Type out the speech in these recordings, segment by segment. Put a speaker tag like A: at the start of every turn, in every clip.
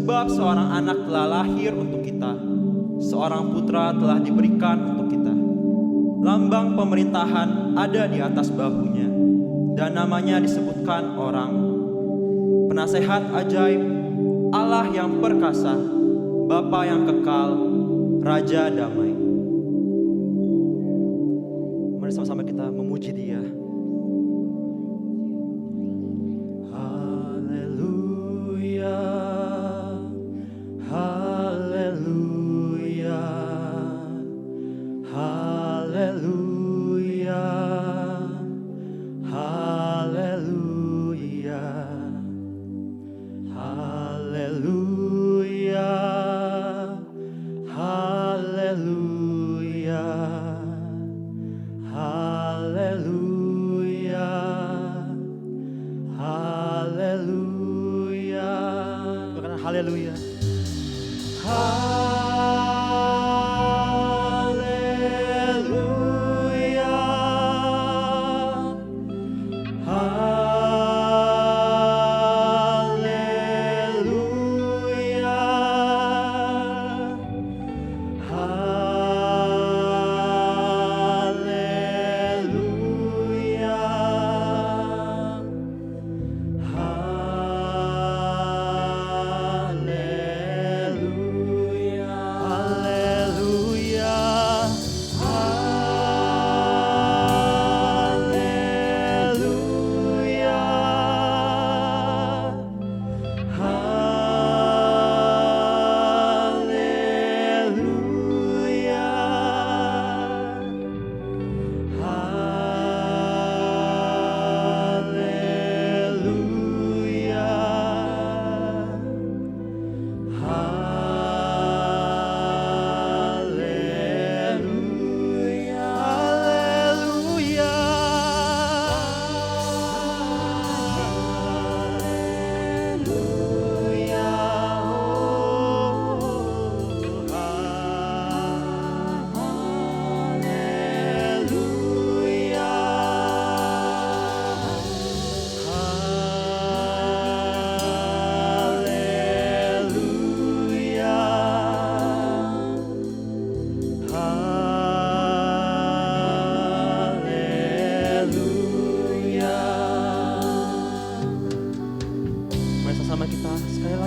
A: Sebab seorang anak telah lahir untuk kita, seorang putra telah diberikan untuk kita. Lambang pemerintahan ada di atas bahunya, dan namanya disebutkan Orang Penasehat Ajaib, Allah yang perkasa, Bapa yang kekal, Raja damai. Mari sama-sama kita memuji Dia. Haleluya, haleluya, haleluya, haleluya, haleluya, haleluya, haleluya, haleluya. Bukan haleluya.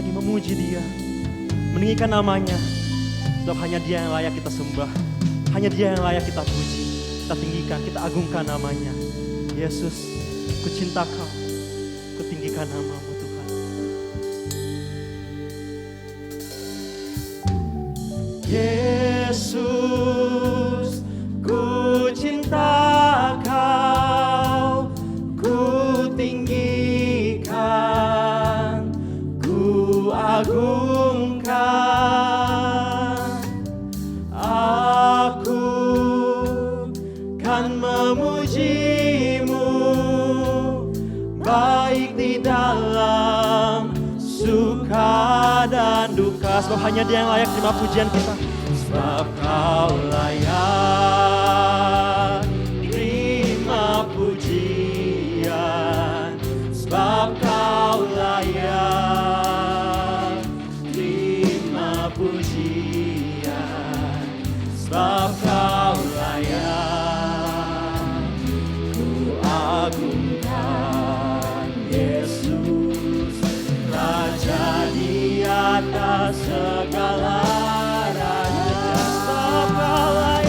A: Memuji Dia, meninggikan namanya, sebab hanya Dia yang layak kita sembah, hanya Dia yang layak kita puji, kita tinggikan, kita agungkan namanya. Yesus, ku cinta Kau, ku tinggikan nama-Mu Tuhan. Yesus, ku cinta Kau, ku tinggikan, ku agungkan. Aku kan memuji-Mu, baik di dalam suka dan duka. Sebab hanya Dia yang layak terima pujian kita. Sebab Kau layak terima pujian, sebab Kau layak terima pujian, sebab Kau layak ku agungkan. Yesus, Raja di atas segala raja, sebab Kau layak.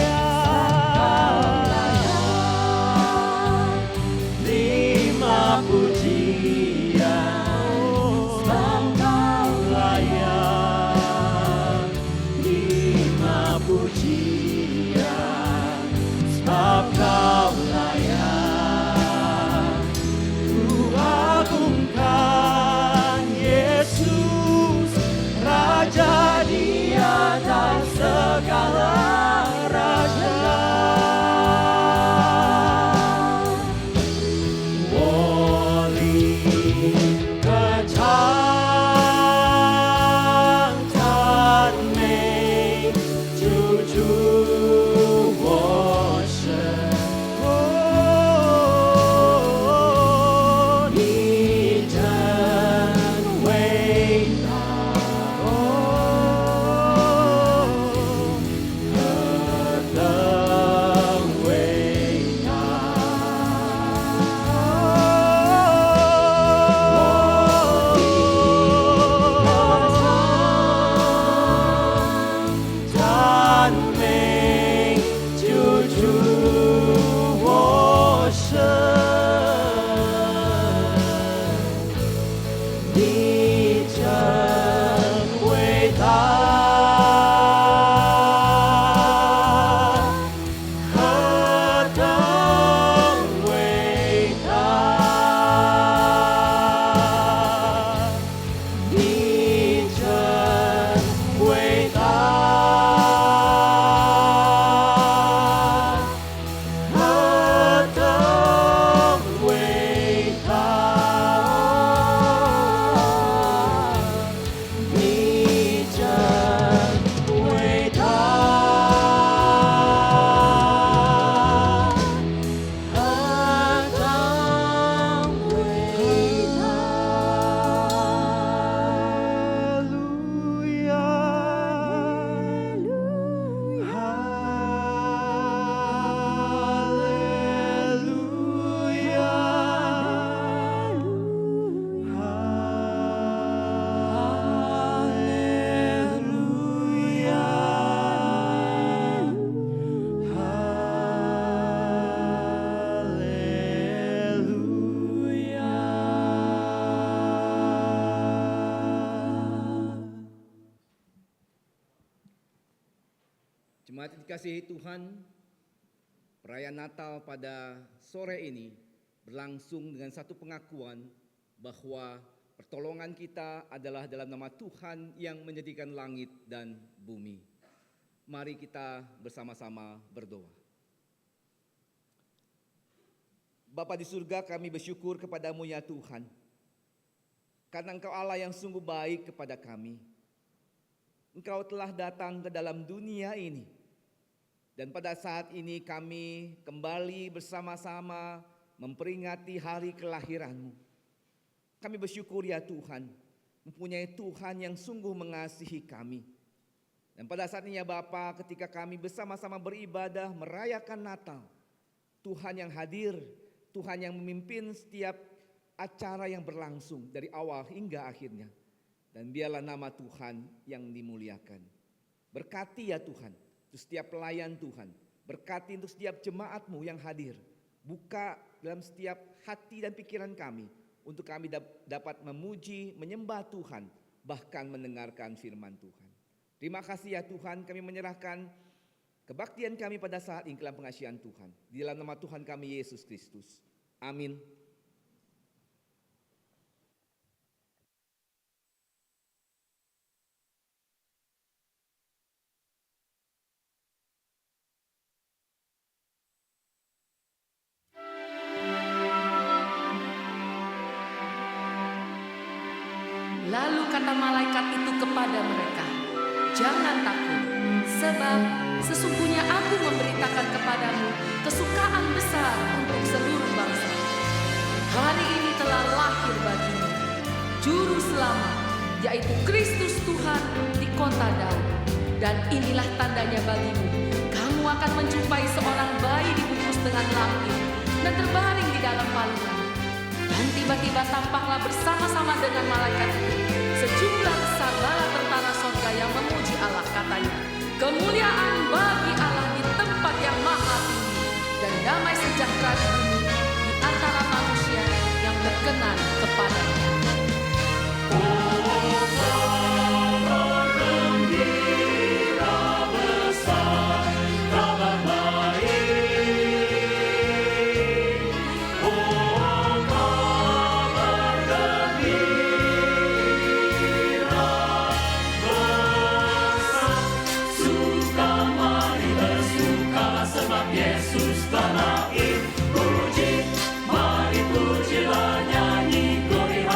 B: Jemaat dikasihi Tuhan, perayaan Natal pada sore ini berlangsung dengan satu pengakuan bahwa pertolongan kita adalah dalam nama Tuhan yang menjadikan langit dan bumi. Mari kita bersama-sama berdoa. Bapa di surga, kami bersyukur kepadamu ya Tuhan, karena Engkau Allah yang sungguh baik kepada kami. Engkau telah datang ke dalam dunia ini, dan pada saat ini kami kembali bersama-sama memperingati hari kelahiran-Mu. Kami bersyukur ya Tuhan, mempunyai Tuhan yang sungguh mengasihi kami. Dan pada saat ini ya Bapa, ketika kami bersama-sama beribadah merayakan Natal, Tuhan yang hadir, Tuhan yang memimpin setiap acara yang berlangsung dari awal hingga akhirnya. Dan biarlah nama Tuhan yang dimuliakan. Berkati ya Tuhan untuk setiap pelayan Tuhan. Berkati untuk setiap jemaat-Mu yang hadir. Buka dalam setiap hati dan pikiran kami untuk kami dapat memuji, menyembah Tuhan, bahkan mendengarkan firman Tuhan. Terima kasih ya Tuhan, kami menyerahkan kebaktian kami pada saat ini dalam pengasihan Tuhan. Di dalam nama Tuhan kami Yesus Kristus. Amin.
C: Lalu kata malaikat itu kepada mereka, "Jangan takut, sebab sesungguhnya aku memberitakan kepadamu kesukaan besar untuk seluruh bangsa. Hari ini telah lahir bagimu Juru Selamat, yaitu Kristus Tuhan di kota Daud. Dan inilah tandanya bagimu, kamu akan menjumpai seorang bayi dibungkus dengan lampin dan terbaring di dalam palungan." Dan tiba-tiba tampaklah bersama-sama dengan malaikat itu sejumlah besar bala tentara sorga yang memuji Allah, katanya, "Kemuliaan bagi Allah di tempat yang maha tinggi, dan damai sejahtera di bumi di antara manusia yang berkenan kepadanya."
D: Mari pujilah, nyanyi, glorifikasi.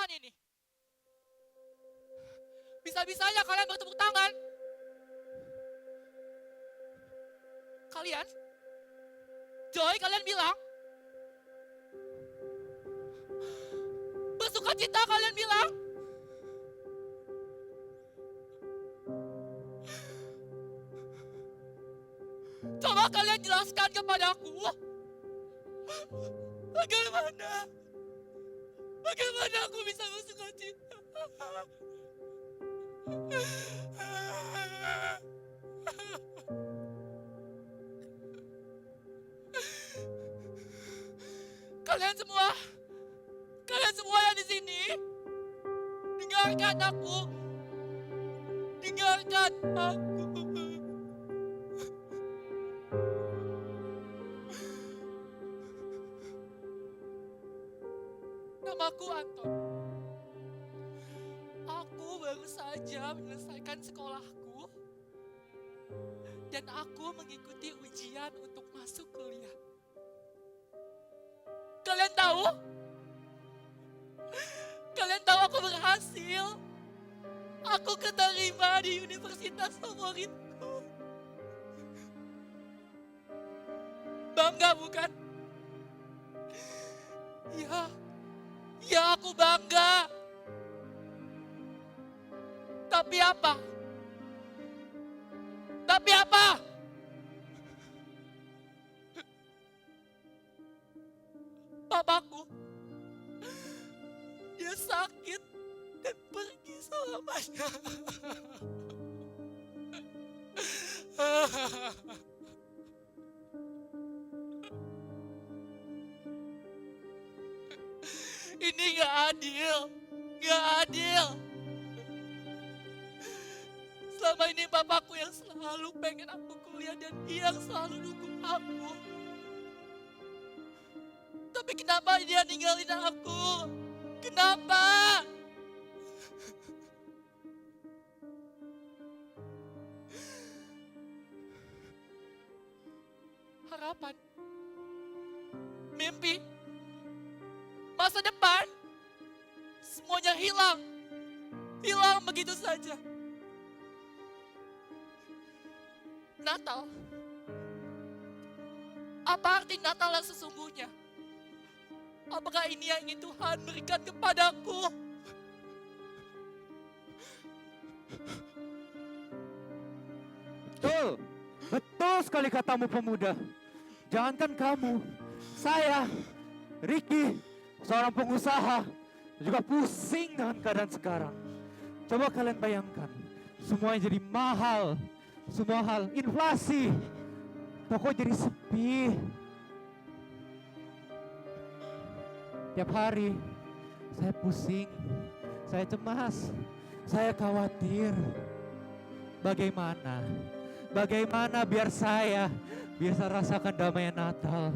D: apaan ini? Bisa-bisanya kalian bertepuk tangan. Kalian? Joy, kalian bilang? Bersukacita kalian bilang? Coba kalian jelaskan kepadaku. Bagaimana aku bisa bersukacita? Kalian semua yang di sini, dengarkan aku. Dengarkan aku. Namaku Anton. Aku baru saja menyelesaikan sekolahku dan aku mengikuti ujian untuk masuk kuliah. Kalian tahu? Kalian tahu aku berhasil. Aku keterima di universitas favoritku. Bangga bukan? Ya aku bangga. Tapi apa? Papaku, dia sakit dan pergi selamanya. Ini gak adil. Selama ini papaku yang selalu pengen aku kuliah dan dia yang selalu dukung aku. Tapi kenapa dia ninggalin aku? Kenapa? Harapan, mimpi, masa depan, semuanya hilang begitu saja. Natal, apa arti Natal yang sesungguhnya? Apakah ini yang ingin Tuhan berikan kepadaku?
E: Betul sekali katamu pemuda. Jangankan kamu, saya, Ricky, seorang pengusaha, juga pusing dengan keadaan sekarang. Coba kalian bayangkan, semuanya jadi mahal, semua hal, inflasi, toko jadi sepi. Tiap hari, saya pusing, saya cemas, saya khawatir. Bagaimana biar saya bisa rasakan damai Natal?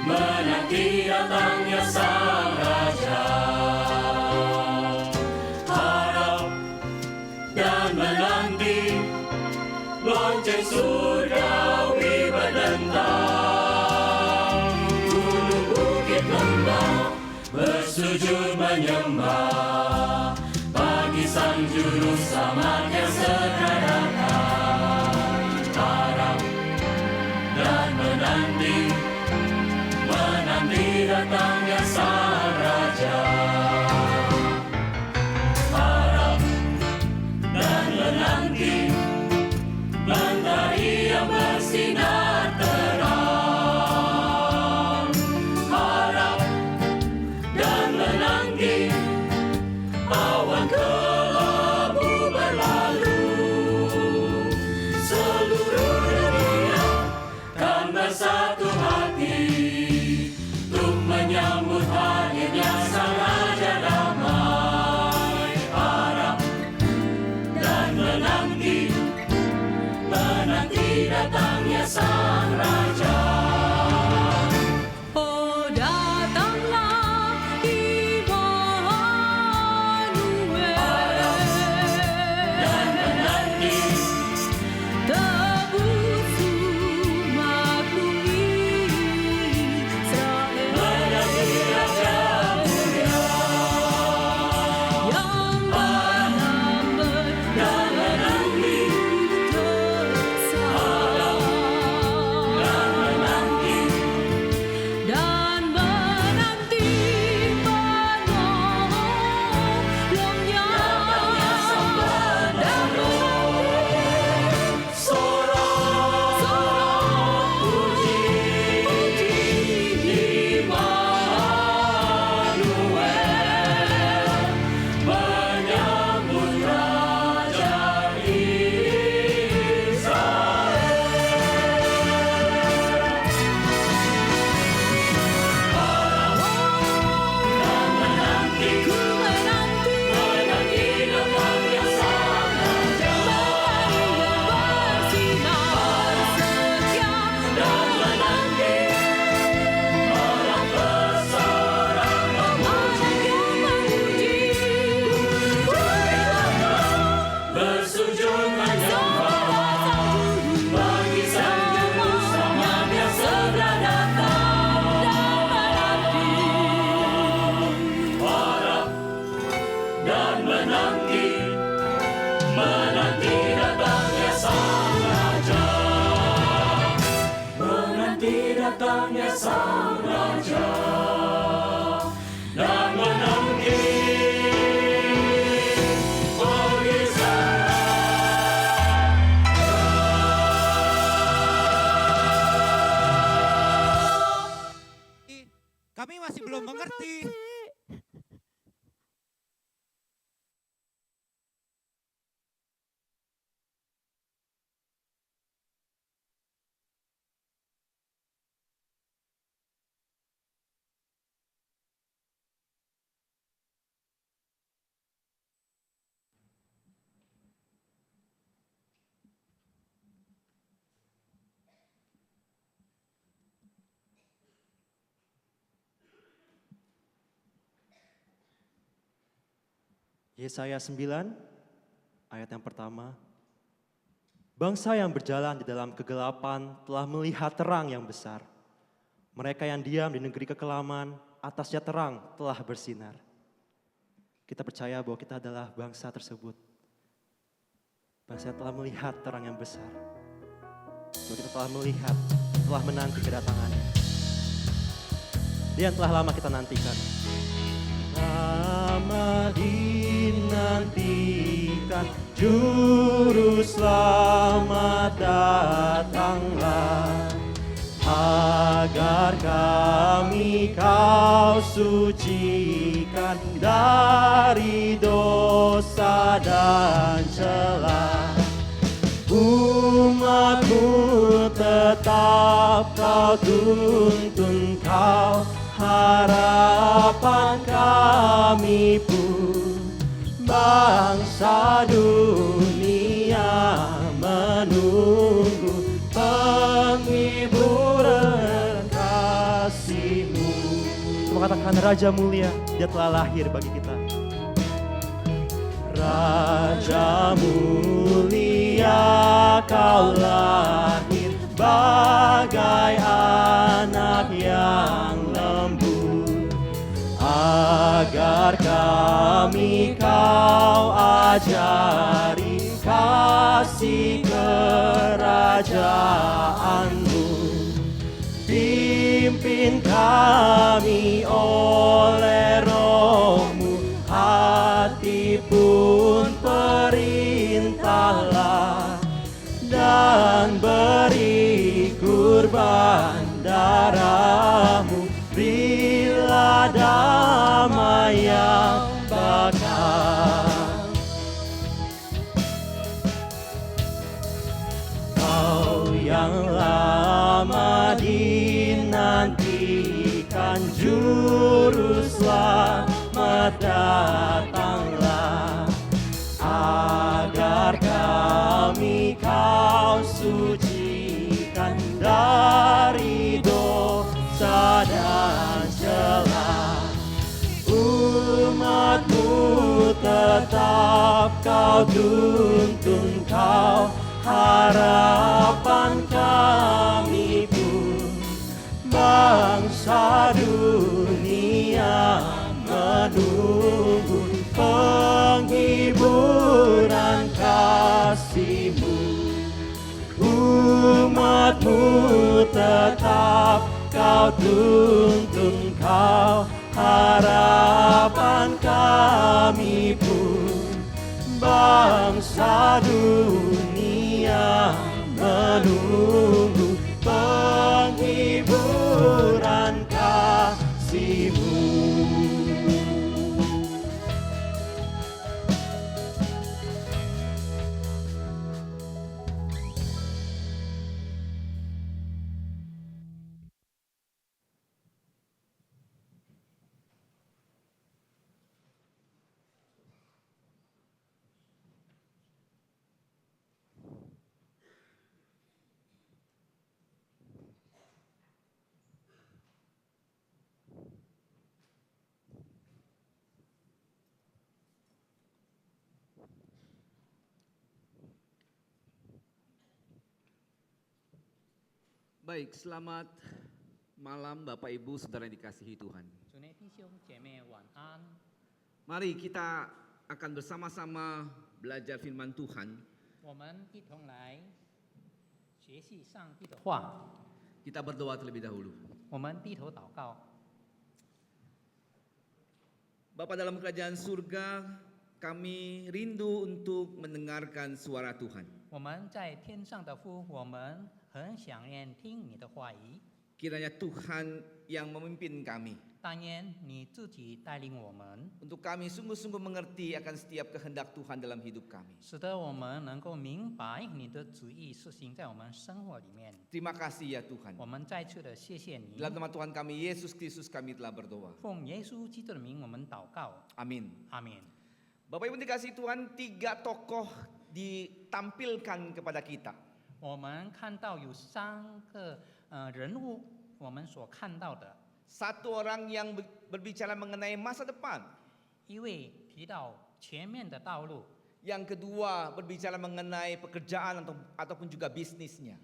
F: menanti datangnya Sang Raja. surgawi berdentang, gunung bukit lembah bersujud menyembah, bagi sang juru selamat yang segera datang. Harap dan menanti datangnya sang raja. Harap dan menanti mentari yang bersinar terang. Harap dan menanti awan kelabu berlalu. Seluruh dunia kan bersatu hati menyambut hadirnya sang raja damai. Harap dan menanti datangnya sang raja.
C: Oh, datanglah Immanuel.
F: Dan menanti
C: tebus umat bumi Israel.
F: menanti raja mulia
C: Yang menambah
F: dan menanti dan menanti
C: dan menanti penolongnya
F: datangnya sang
C: dan
F: penolong. Sorong puji Immanuel menyambut Raja dan menanti datangnya sang raja. Dan menanti malam bersorak memuji, bersujud menyembah, bagi sang juru selamat yang segera datang. Harap dan menanti datangnya sang raja. Menanti datangnya sang raja. Dan menanti bagi sang
E: Kami masih belum mengerti.
A: Yesaya 9 ayat yang pertama. Bangsa yang berjalan di dalam kegelapan telah melihat terang yang besar. Mereka yang diam di negeri kekelaman, atasnya terang telah bersinar. Kita percaya bahwa kita adalah bangsa tersebut. Bangsa yang telah melihat terang yang besar. Bahwa kita telah melihat, telah menanti kedatangannya. Dia yang telah lama kita nantikan. Lama dinantikan, Juru Selamat datanglah, agar kami Kau sucikan dari dosa dan celah. Umatmu tetap Kau tuntun, Kau harapan kami pun. Bangsa dunia menunggu penghiburan kasih-Mu. Kita katakan Raja mulia, Dia telah lahir bagi kita. Raja mulia sejak kau lahir bagai anak yang lembut, agar kami kau ajari kasih kerajaanmu. Pimpin kami oleh Roh-Mu, hati pun perintahlah, dan beri kurban darah-Mu, berilah damai yang bakal. Kau yang lama dinantikan, Juru Selamat datanglah, agar kami kau sucikan dari dosa dan celah. Umat-Mu tetap kau tuntun, kau harapan kami pun. Bangsa dunia menunggu penghiburan kasih-Mu. Umat-Mu tetap kau tuntun, kau harapan kami pun. Bangsa dunia menunggu penghiburan kasih-Mu.
B: Baik, selamat malam Bapak Ibu Saudara yang dikasihi Tuhan.
G: 主内弟兄姐妹晚安。
B: Mari kita akan bersama-sama belajar firman Tuhan.
G: 我们一同来学习上帝的话。
B: Kita berdoa terlebih dahulu.
G: 我们低头祷告。
B: Bapa dalam kerajaan surga, kami rindu untuk mendengarkan suara Tuhan.
G: 我们在天上的父，我们很想念听你的话语。
B: Kiranya Tuhan yang memimpin kami.
G: 但愿你自己带领我们，
B: Untuk kami sungguh-sungguh mengerti akan setiap kehendak Tuhan dalam hidup kami.
G: 使得我们能够明白你的旨意实行在我们生活里面。
B: Terima kasih ya Tuhan.
G: 我们再次的谢谢你。
B: Dalam nama Tuhan kami Yesus Kristus kami telah berdoa.
G: 奉耶稣基督的名，我们祷告。
B: Amin.
G: 阿门。
B: Bapak Ibu dikasihi Tuhan, 3 tokoh ditampilkan kepada kita.
G: 我们看到有3个人物，我们所看到的，
B: Satu orang yang berbicara mengenai masa depan.
G: 一位提到前面的道路，
B: Yang kedua berbicara mengenai pekerjaan ataupun juga bisnisnya.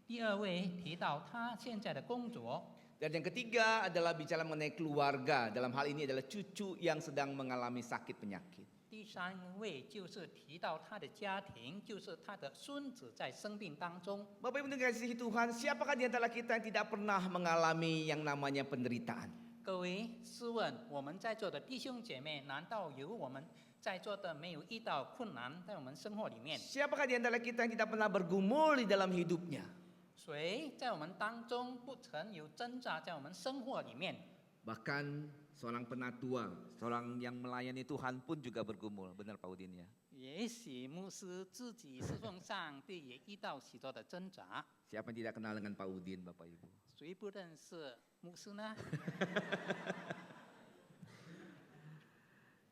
G: 第2位提到他现在的工作，
B: Dan yang ketiga adalah bicara mengenai keluarga. Dalam hal ini adalah cucu yang sedang mengalami sakit penyakit.
G: 第3位就是提到他的家庭，就是他的孙子在生病当中。
B: Bapak Ibu dikasihi Tuhan, siapakah di antara kita yang tidak pernah mengalami yang namanya penderitaan?
G: 各位，试问我们在座的弟兄姐妹，难道有我们在座的没有遇到困难在我们生活里面？
B: Siapakah di antara kita yang tidak pernah bergumul di dalam hidupnya?
G: 谁在我们当中不曾有挣扎在我们生活里面？
B: Bahkan seorang penatua, seorang yang melayani Tuhan pun juga bergumul. Benar Pak Udin ya?
G: 也许牧师自己侍奉上帝也遇到许多的挣扎，
B: Siapa yang tidak kenal dengan Pak Udin Bapak Ibu?
G: 谁不认识牧师呢？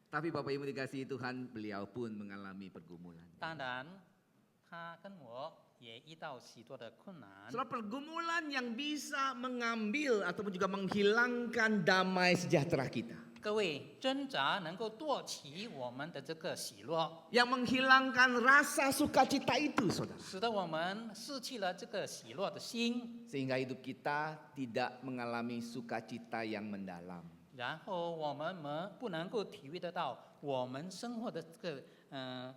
B: Tapi Bapak Ibu dikasihi Tuhan, beliau pun mengalami pergumulan.
G: 当然，他跟我也遇到许多的困难。
B: Soal pergumulan yang bisa mengambil ataupun juga menghilangkan damai sejahtera kita.
G: 各位挣扎能够夺取我们的这个喜乐，
B: yang menghilangkan rasa sukacita itu, saudara.
G: 使得我们失去了这个喜乐的心，
B: Sehingga hidup kita tidak mengalami sukacita yang mendalam.
G: 然后我们不能够体会得到我们生活的这个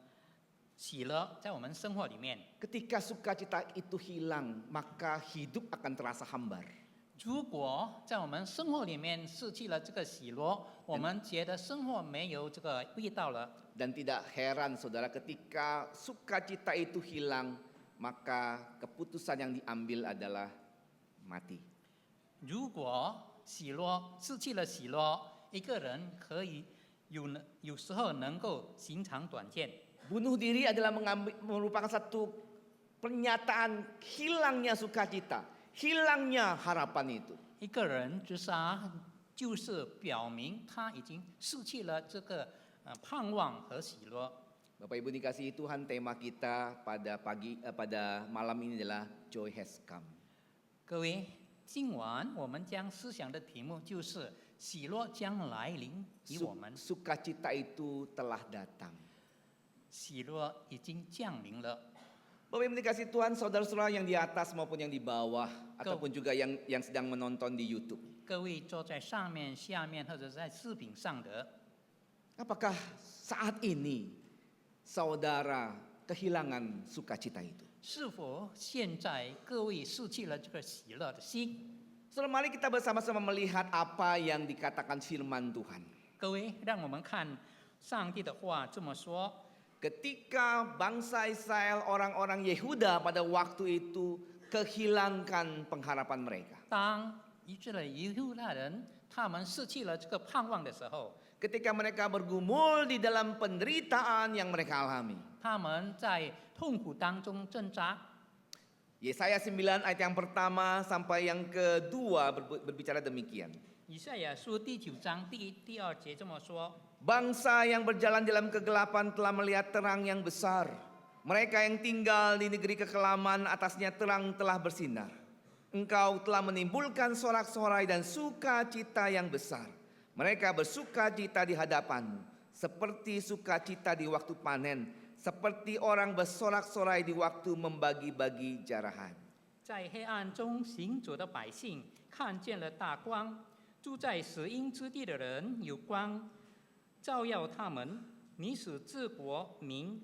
G: 喜乐在我们生活里面。
B: Ketika sukacita itu hilang, maka hidup akan terasa hambar.
G: 如果在我们生活里面失去了这个喜乐，我们觉得生活没有这个味道了。
B: Dan tidak heran, saudara, ketika sukacita itu hilang, maka keputusan yang diambil adalah mati.
G: 如果喜乐失去了喜乐，一个人可以有时候能够行长短见。
B: Bunuh diri adalah merupakan satu pernyataan hilangnya sukacita, hilangnya harapan itu.
G: 一个人自杀，就是表明他已经失去了这个盼望和喜乐。
B: Bapak Ibu dikasihi Tuhan, tema kita pada malam ini adalah Joy Has Come.
G: 各位，今晚我们将思想的题目就是喜乐将来临于我们，
B: Sukacita itu telah datang.
G: 喜乐已经降临了。
B: Bapak Ibu dikasihi Tuhan, saudara-saudara yang di atas maupun yang di bawah, ataupun juga yang sedang menonton di YouTube.
G: 各位坐在上面、下面或者在视频上的，
B: Apakah saat ini saudara kehilangan sukacita itu?
G: 是否现在各位失去了这个喜乐的心？
B: Saudara, mari kita bersama-sama melihat apa yang dikatakan firman Tuhan.
G: 各位，让我们看上帝的话这么说：
B: Ketika bangsa Israel, orang-orang Yehuda pada waktu itu kehilangan pengharapan mereka.
G: 当以色列犹大人他们失去了这个盼望的时候，
B: Ketika mereka bergumul di dalam penderitaan yang mereka alami.
G: 他们在痛苦当中挣扎。
B: Yesaya 9 ayat yang pertama sampai yang kedua berbicara demikian.
G: 以赛亚书第9章第2节这么说：
B: Bangsa yang berjalan dalam kegelapan telah melihat terang yang besar. Mereka yang tinggal di negeri kekelaman, atasnya terang telah bersinar. Engkau telah menimbulkan sorak-sorai dan sukacita yang besar. Mereka bersukacita di hadapanmu, seperti sukacita di waktu panen, seperti orang bersorak-sorai di waktu membagi-bagi jarahan.
G: 在黑暗中行走的百姓看见了大光，住在死荫之地的人有光照耀他们。你使治国民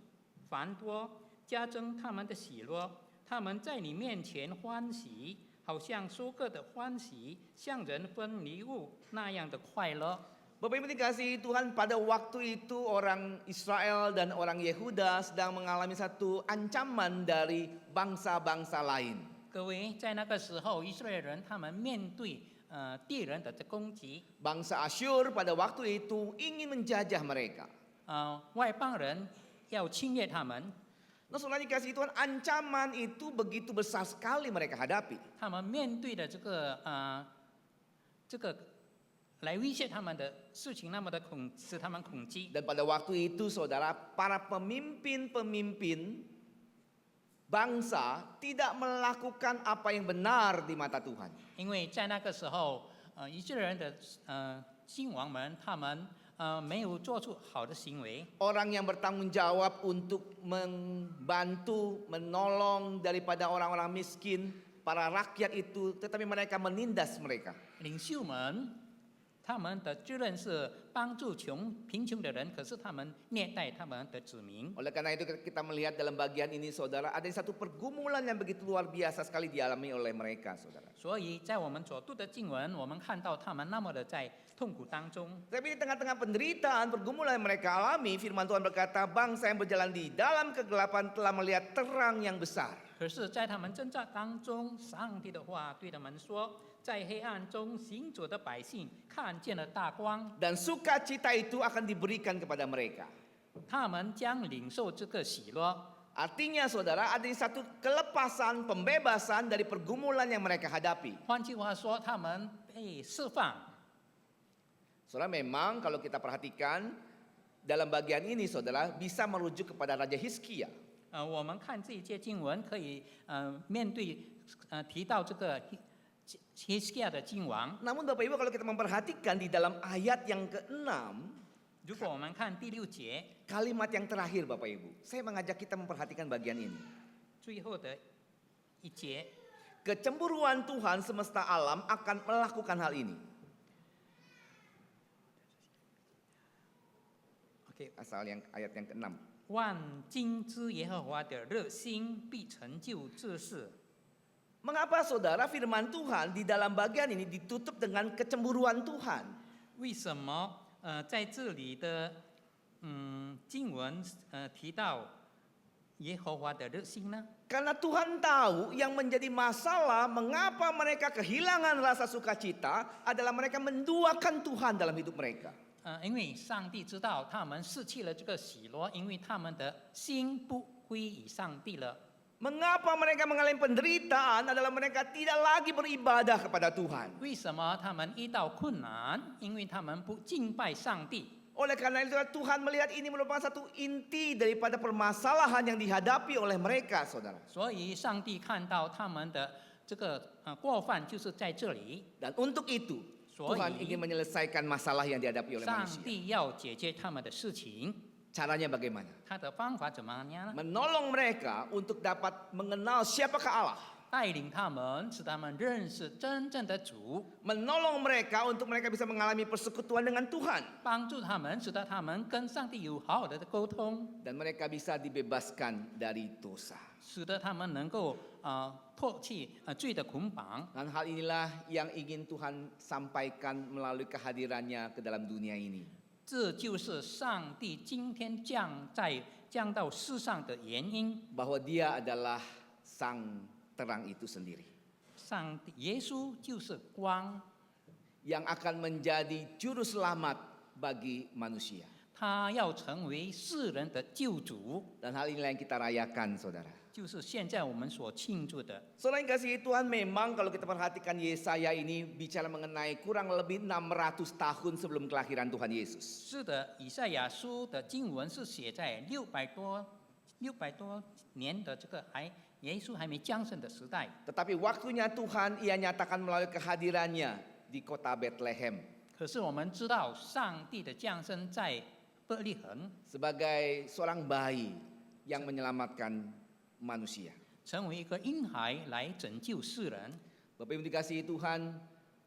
G: 繁多，加增他们的喜乐。他们在你面前欢喜，好像收割的欢喜，像人分礼物那样的快乐。
B: Bapak Ibu dikasihi Tuhan, pada waktu itu orang Israel dan orang Yehuda sedang mengalami satu ancaman dari bangsa-bangsa lain.
G: 各位，在那个时候，以色列人他们面对敌人的这攻击，
B: Bangsa Asyur pada waktu itu ingin menjajah mereka.
G: 外邦人要侵略他们，
B: Nah, saudara dikasihi Tuhan, ancaman itu begitu besar sekali mereka hadapi.
G: 他们面对的这个来威胁他们的事情，那么的使他们恐惧。
B: Dan pada waktu itu saudara, para pemimpin-pemimpin bangsa tidak melakukan apa yang benar di mata Tuhan.
G: 因为在那个时候，以色列人的君王们，他们没有做出好的行为。
B: Orang yang bertanggung jawab untuk membantu, menolong daripada orang-orang miskin, para rakyat itu, tetapi mereka menindas mereka.
G: 领袖们，他们的责任是帮助贫穷的人，可是他们虐待他们的子民。
B: Oleh karena itu kita melihat dalam bagian ini saudara, ada satu pergumulan yang begitu luar biasa sekali dialami oleh mereka saudara.
G: 所以在我们所读的经文，我们看到他们那么的在痛苦当中。
B: Tapi di tengah-tengah penderitaan, pergumulan yang mereka alami, firman Tuhan berkata, bangsa yang berjalan di dalam kegelapan telah melihat terang yang besar.
G: 可是，在他们挣扎当中，上帝的话对他们说：“在黑暗中行走的百姓看见了大光，
B: Dan sukacita itu akan diberikan kepada mereka.
G: 他们将领受这个喜乐。”
B: Artinya saudara, ada satu kelepasan, pembebasan dari pergumulan yang mereka hadapi.
G: 换句话说，他们被释放。
B: Saudara, memang kalau kita perhatikan dalam bagian ini saudara bisa merujuk kepada Raja Hizkia.
G: 我们看这一节经文，可以面对提到这个希西亚的君王。
B: Namun Bapak Ibu kalau kita memperhatikan di dalam ayat yang ke-6,
G: 如果我们看第6节
B: kalimat yang terakhir Bapak Ibu, saya mengajak kita memperhatikan bagian ini.
G: 最后的一节，
B: Kecemburuan Tuhan semesta alam akan melakukan hal ini.
G: OK，
B: Asal yang ayat yang ke-6.
G: 万金之耶和华的热心必成就这事。
B: Mengapa saudara firman Tuhan di dalam bagian ini ditutup dengan kecemburuan Tuhan?
G: 为什么在这里的经文提到耶和华的热心呢？
B: Karena Tuhan tahu yang menjadi masalah mengapa mereka kehilangan rasa sukacita adalah mereka menduakan Tuhan dalam hidup mereka.
G: 因为上帝知道他们失去了这个喜乐，因为他们的心不归于上帝了。
B: Mengapa mereka mengalami penderitaan adalah mereka tidak lagi beribadah kepada Tuhan.
G: 为什么他们遇到困难？因为他们不敬拜上帝。
B: Oleh karena itu Tuhan melihat ini merupakan satu inti daripada permasalahan yang dihadapi oleh mereka, saudara.
G: 所以上帝看到他们的这个过犯就是在这里，
B: Dan untuk itu Tuhan ingin menyelesaikan masalah yang dihadapi oleh
G: 上
B: manusia.
G: 帝要解决他们的事情。
B: Caranya bagaimana?
G: 他的方法怎么样呢？
B: Menolong mereka untuk dapat mengenal siapakah Allah.
G: 带领他们，使他们认识真正的主，
B: Menolong mereka untuk mereka bisa mengalami persekutuan dengan Tuhan.
G: 帮助他们，使得他们跟上帝有好好的沟通，
B: Dan mereka bisa dibebaskan dari dosa.
G: 使得他们能够脱去罪的捆绑。
B: Dan hal inilah yang ingin Tuhan sampaikan melalui kehadirannya ke dalam dunia ini.
G: 这就是上帝今天降到世上的原因。
B: Bahwa dia adalah sang terang itu sendiri.
G: 上帝耶稣就是光，
B: Yang akan menjadi juru selamat bagi manusia.
G: 他要成为世人的救主，
B: Dan hal inilah yang kita rayakan, saudara.
G: 就是现在我们所庆祝的。
B: Saudara yang kasih Tuhan, memang kalau kita perhatikan Yesaya ini bicara mengenai kurang lebih 600 tahun sebelum kelahiran Tuhan Yesus.
G: 是的，以赛亚书的经文是写在600多年的这个耶稣还没降生的时代。
B: Tetapi waktunya Tuhan ia nyatakan melalui kehadirannya di kota Bethlehem.
G: 可是我们知道，上帝的降生在伯利恒，
B: Sebagai seorang bayi yang menyelamatkan manusia.
G: 成为一个婴孩来拯救世人。
B: Bapak Ibu dikasihi Tuhan,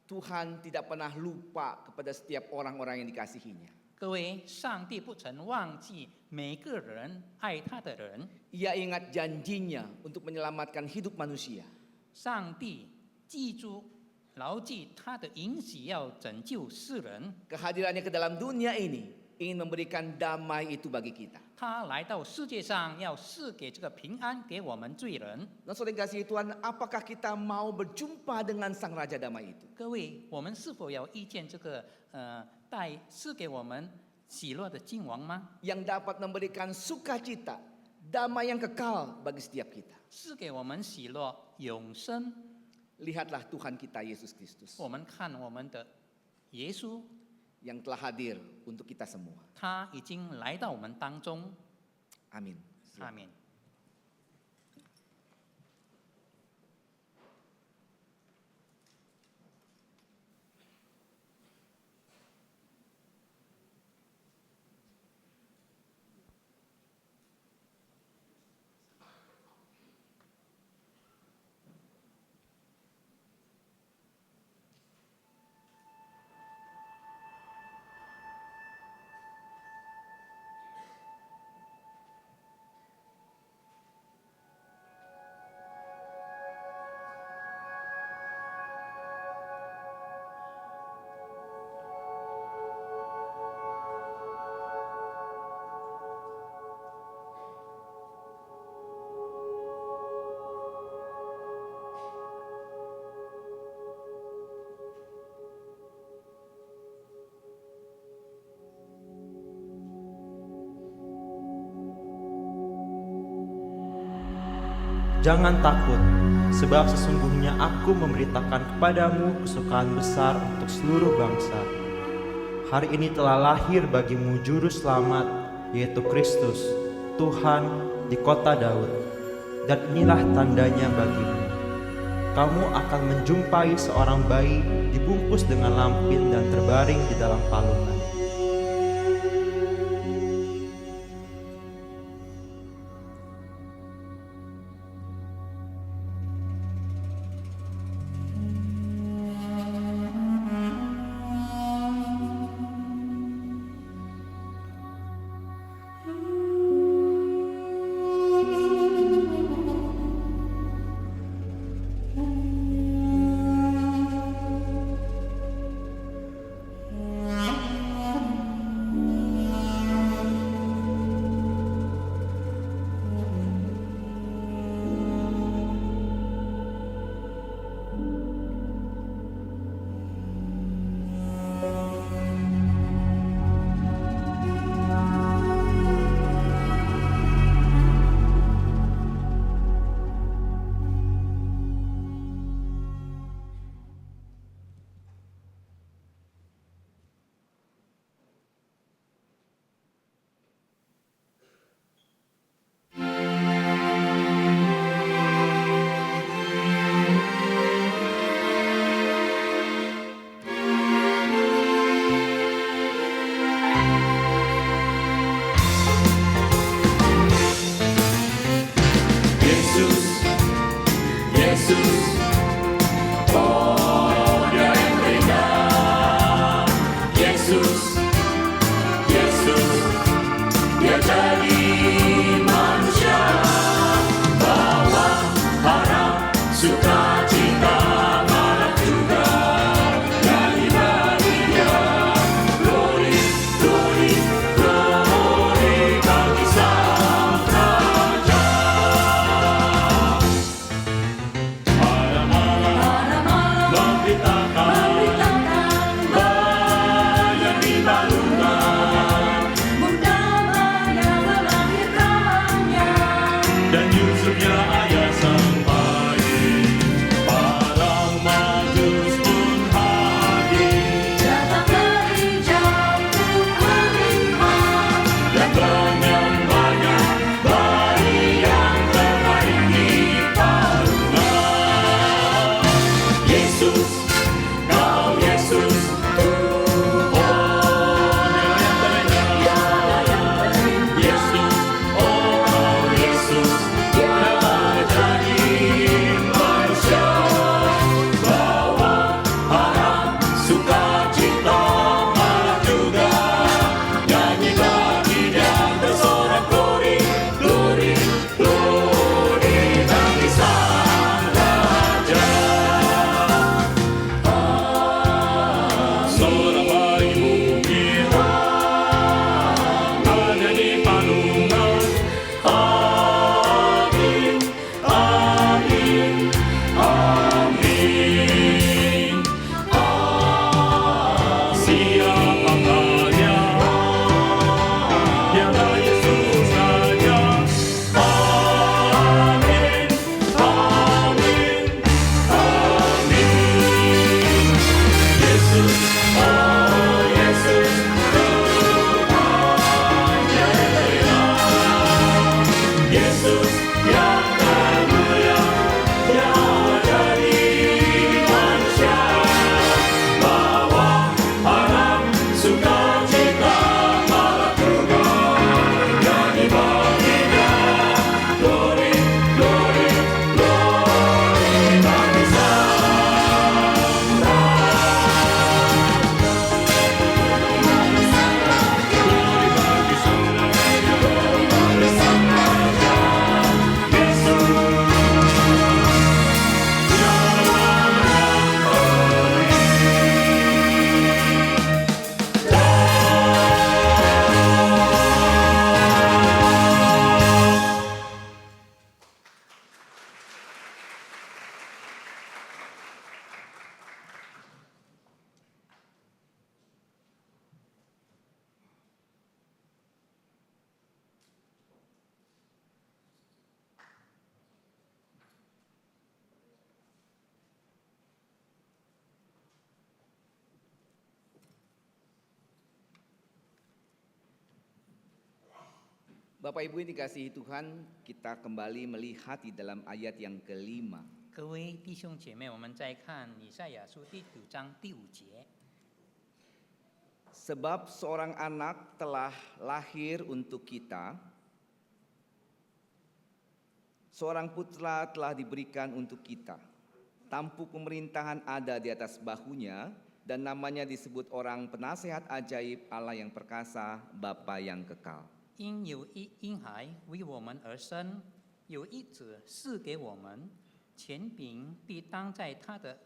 B: Tuhan tidak pernah lupa kepada setiap orang-orang yang dikasihinya.
G: 各位，上帝不曾忘记每个人爱他的人。
B: Ia ingat janjinya untuk menyelamatkan hidup manusia.
G: 上帝记住、牢记他的允许，要拯救世人。
B: Kehadirannya ke dalam dunia ini ingin memberikan damai itu bagi kita.
G: 他来到世界上，要赐给这个平安给我们罪人。
B: Nah, saudara yang kasih Tuhan, apakah kita mau berjumpa dengan Sang Raja Damai itu?
G: 各位，我们是否有意见这个赐给我们喜乐的君王吗？
B: Yang dapat memberikan sukacita, damai yang kekal bagi setiap kita.
G: 赐给我们喜乐永生。
B: Lihatlah Tuhan kita Yesus Kristus
G: 我们看我们的耶稣，
B: yang telah hadir untuk kita semua.
G: 他已经来到我们当中。
B: Amin.
G: 阿门。
A: Jangan takut, sebab sesungguhnya aku memberitakan kepadamu kesukaan besar untuk seluruh bangsa. Hari ini telah lahir bagimu juru selamat, yaitu Kristus, Tuhan di kota Daud. Dan inilah tandanya bagimu. kamu akan menjumpai seorang bayi dibungkus dengan lampin dan terbaring di dalam palungan.
B: Bapak Ibu yang dikasihi Tuhan, kita kembali melihat di dalam ayat yang kelima.
G: 各位弟兄姐妹，我们再看以赛亚书第9章第5节。
B: Sebab seorang anak telah lahir untuk kita, seorang putra telah diberikan untuk kita. Tampuk pemerintahan ada di atas bahunya, dan namanya disebut orang penasehat ajaib, Allah yang perkasa, Bapa yang kekal.
G: 因有一婴孩为我们而生，有一子赐给我们，权柄必当在他的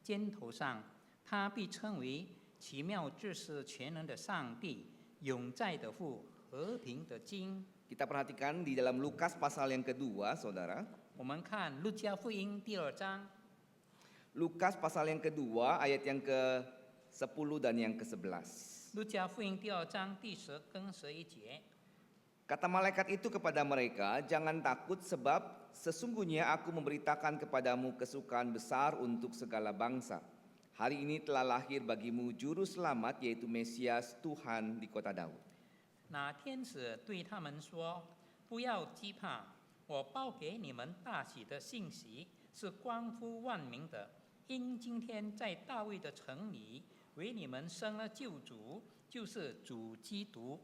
G: 肩头上，他必称为奇妙治世全能的上帝，永在的父，和平的君。
B: Kita perhatikan di dalam Lukas pasal yang kedua, saudara.
G: 我们看路加福音第2章，
B: Lukas pasal yang kedua, ayat yang ke-10 dan yang ke-11.
G: 路加福音第2章第10跟11节。
B: Kata malaikat itu kepada mereka, jangan takut sebab sesungguhnya aku memberitakan kepadamu kesukaan besar untuk segala bangsa. Hari ini telah lahir bagimu juru selamat, yaitu Mesias Tuhan di kota Daud.
G: 那天使对他们说：“不要惧怕，我报给你们大喜的信息，是关乎万民的。因今天在大卫的城里为你们生了救主，就是主基督。”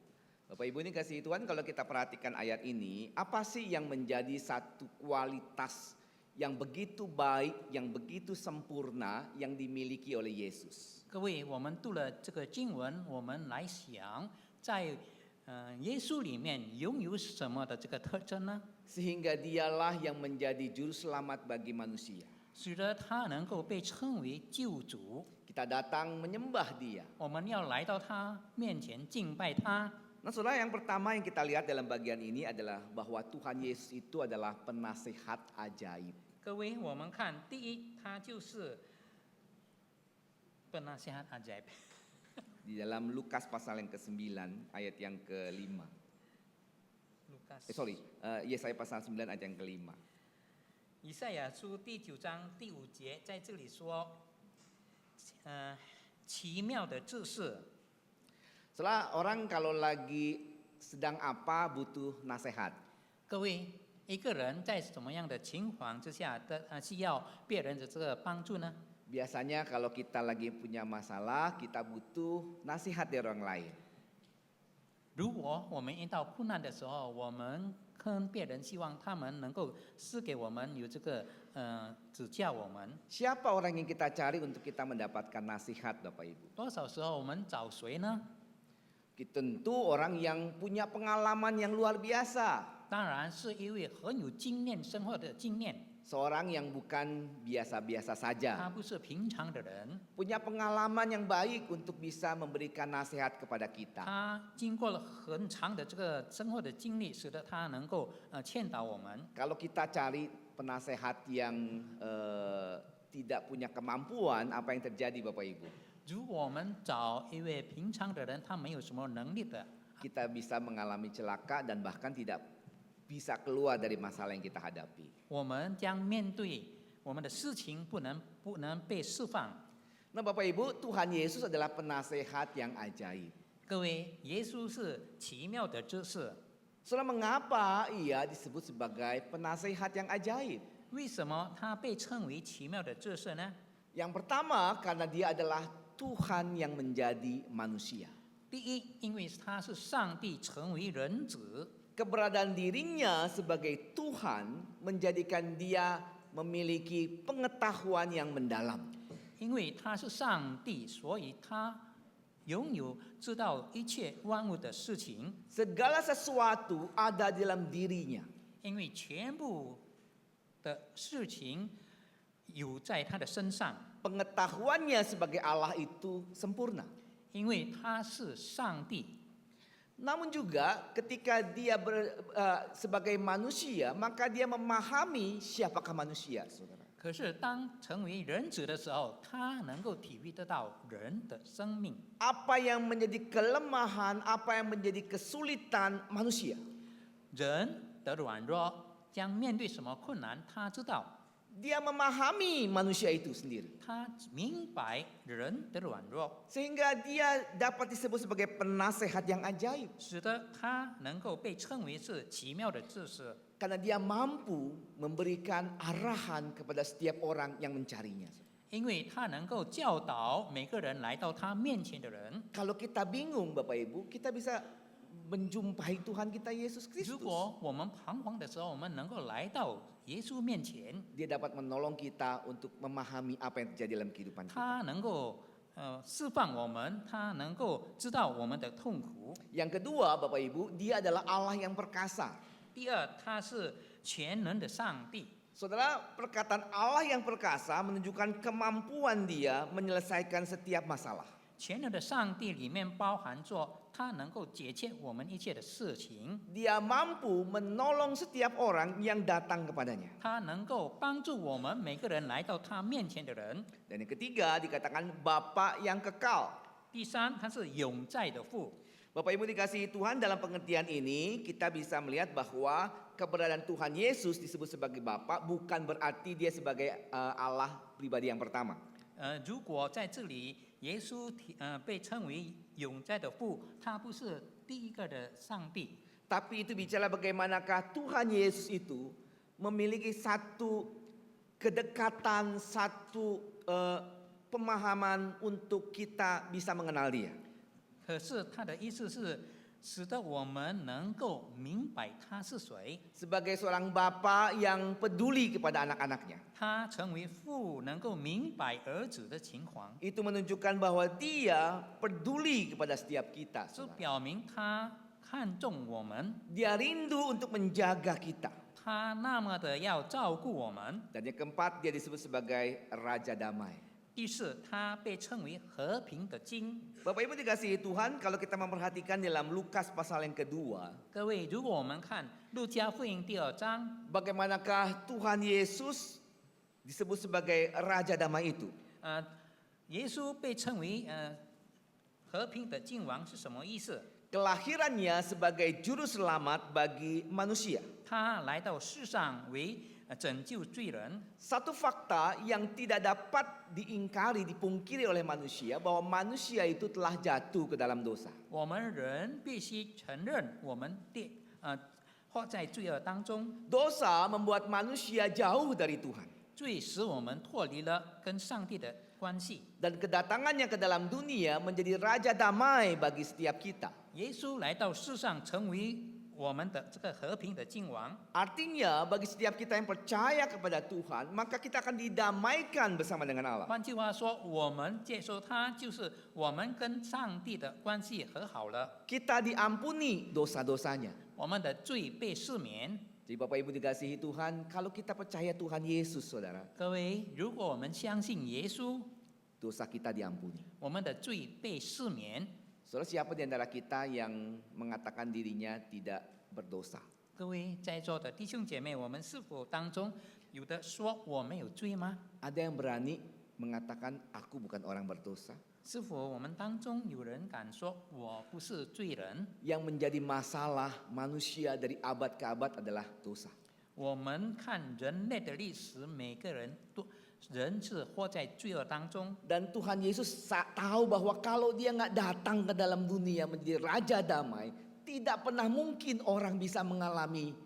B: Bapak Ibu ini kasih Tuhan, kalau kita perhatikan ayat ini, apa sih yang menjadi satu kualitas yang begitu baik, yang begitu sempurna yang dimiliki oleh Yesus?
G: 各位，我们读了这个经文，我们来想，在耶稣里面拥有什么的这个特征呢？
B: Sehingga dialah yang menjadi juru selamat bagi manusia.
G: 使得他能够被称为救主。
B: Kita datang menyembah dia.
G: 我们要来到他面前敬拜他。
B: Nah, saudara, yang pertama yang kita lihat dalam bagian ini adalah bahwa Tuhan Yesus itu adalah penasehat ajaib.
G: 各位，我们看第一，他就是penasehat ajaib。
B: Di dalam Lukas pasal yang ke-9 ayat yang ke-5. Yesaya pasal 9 ayat yang ke-5.
G: 以赛亚书第9章第5节在这里说，奇妙的治世。
B: Setelah orang kalau lagi sedang apa butuh nasihat.
G: 各位，一个人在什么样的情况之下的需要别人的这个帮助呢？
B: Biasanya kalau kita lagi punya masalah, kita butuh nasihat dari orang lain.
G: 如果我们遇到困难的时候，我们跟别人希望他们能够赐给我们有这个指教我们。
B: Siapa orang yang kita cari untuk kita mendapatkan nasihat, Bapak Ibu?
G: 多少时候我们找谁呢？
B: Tentu orang yang punya pengalaman yang luar biasa.
G: 当然是一位很有经验生活的经验。
B: Seorang yang bukan biasa-biasa
G: 他
B: saja.
G: 不是平常的人，
B: Punya pengalaman yang baik untuk bisa memberikan nasihat kepada kita.
G: 他经过了很长的这个生活的经历，使得他能够劝导我们。
B: Kalau kita cari penasehat yang tidak punya kemampuan, apa yang terjadi, Bapak Ibu?
G: 如果我们找一位平常的人，他没有什么能力的，
B: Kita bisa mengalami celaka dan bahkan tidak bisa keluar dari masalah yang kita hadapi.
G: 我们将面对我们的事情不能被释放。
B: Nah, Bapak Ibu, Tuhan Yesus adalah penasehat yang ajaib.
G: 各位，耶稣是奇妙的知识。
B: Saudara, mengapa ia disebut sebagai penasehat yang ajaib?
G: 为什么他被称为奇妙的知识呢？
B: Yang pertama, karena dia adalah Tuhan yang menjadi manusia.
G: 第一，因为他是上帝成为人子。
B: Keberadaan dirinya sebagai Tuhan menjadikan dia memiliki pengetahuan yang mendalam.
G: 因为他是上帝，所以他拥有知道一切万物的事情。
B: Segala sesuatu ada dalam dirinya.
G: 因为全部的事情有在他的身上，
B: Pengetahuannya sebagai Allah itu sempurna.
G: 因为他是上帝。
B: Namun juga ketika dia sebagai manusia, maka dia memahami siapakah manusia, saudara.
G: 可是当成为人子的时候，他能够体会得到人的生命，
B: Apa yang menjadi kelemahan, apa yang menjadi kesulitan manusia.
G: 人的软弱将面对什么困难，他知道。
B: Dia memahami manusia itu sendiri.
G: 他明白人的软弱，
B: Sehingga dia dapat disebut sebagai penasehat yang ajaib.
G: 使得他能够被称为是奇妙的知识，
B: Karena dia mampu memberikan arahan kepada setiap orang yang mencarinya.
G: 因为他能够教导每个人来到他面前的人。
B: Kalau kita bingung Bapak Ibu, kita bisa menjumpai Tuhan kita Yesus
G: 如
B: Kristus.
G: 果我们彷徨的时候，我们能够来到耶稣面前，
B: Dia dapat menolong kita untuk memahami apa yang terjadi dalam kehidupan kita.
G: 他能够释放我们，他能够知道我们的痛苦。
B: Yang kedua Bapak Ibu, dia adalah Allah yang perkasa.
G: 第二，他是全能的上帝。
B: Saudara, perkataan Allah yang perkasa menunjukkan kemampuan dia menyelesaikan setiap masalah.
G: 全能的上帝里面包含着他能够解决我们一切的事情，
B: Dia mampu menolong setiap orang yang datang kepadanya.
G: 他能够帮助我们每个人来到他面前的人。
B: Dan yang ketiga dikatakan Bapa yang kekal.
G: 第三，他是永在的父。
B: Bapak Ibu dikasihi Tuhan, dalam pengertian ini kita bisa melihat bahwa keberadaan Tuhan Yesus disebut sebagai Bapa bukan berarti dia sebagai Allah pribadi yang pertama.
G: 如果在这里耶稣被称为永在的父，他不是第一个的上帝，
B: Tapi itu bicara bagaimanakah Tuhan Yesus itu memiliki satu kedekatan, satu pemahaman untuk kita bisa mengenal dia.
G: 可是他的意思是使得我们能够明白他是谁。
B: Sebagai seorang bapa yang peduli kepada anak-anaknya.
G: 他成为父，能够明白儿子的情况，
B: Itu menunjukkan bahwa dia peduli kepada setiap kita.
G: 就
B: saudara.
G: 表明他看重我们，
B: Dia rindu untuk menjaga kita.
G: 他那么的要照顾我们。
B: Dan yang keempat, dia disebut sebagai Raja Damai.
G: 第四，他被称为和平的金。
B: Bapak Ibu dikasihi Tuhan, kalau kita memperhatikan dalam Lukas pasal yang kedua,
G: 各位，如果我们看路加福音第2章，
B: bagaimanakah Tuhan Yesus disebut sebagai Raja Damai itu?
G: 耶稣被称为和平的君王是什么意思？
B: Kelahirannya sebagai juru selamat bagi manusia.
G: 他来到世上为拯救罪人。
B: Satu fakta yang tidak dapat diingkari, dipungkiri oleh manusia bahwa manusia itu telah jatuh ke dalam dosa.
G: 我们人必须承认，我们活在罪恶当中，
B: Dosa membuat manusia jauh dari Tuhan.
G: 罪使我们脱离了跟上帝的关系。
B: Dan kedatangannya ke dalam dunia menjadi raja damai bagi setiap kita.
G: 耶稣来到世上，成为我们的这个和平的君王。
B: Artinya bagi setiap kita yang percaya kepada Tuhan, maka kita akan didamaikan bersama dengan Allah.
G: 换句话说，我们接受他，就是我们跟上帝的关系和好了，
B: Kita diampuni dosa-dosanya.
G: 我们的罪被赦免。
B: Jadi Bapak Ibu dikasihi Tuhan, kalau kita percaya Tuhan Yesus saudara,
G: 各位，如果我们相信耶稣，
B: dosa kita diampuni.
G: 我们的罪被赦免。
B: Saudara, siapa di antara kita yang mengatakan dirinya tidak berdosa?
G: 各位在座的弟兄姐妹，我们是否当中有的说我没有罪吗？
B: Ada yang berani mengatakan aku bukan orang berdosa?
G: 是否我们当中有人敢说我不是罪人？
B: Yang menjadi masalah manusia dari abad ke abad adalah dosa.
G: 我们看人类的历史，每个人都人是活在罪恶当中。
B: Dan Tuhan Yesus tahu bahwa kalau dia nggak datang ke dalam dunia menjadi raja damai, tidak pernah mungkin orang bisa mengalami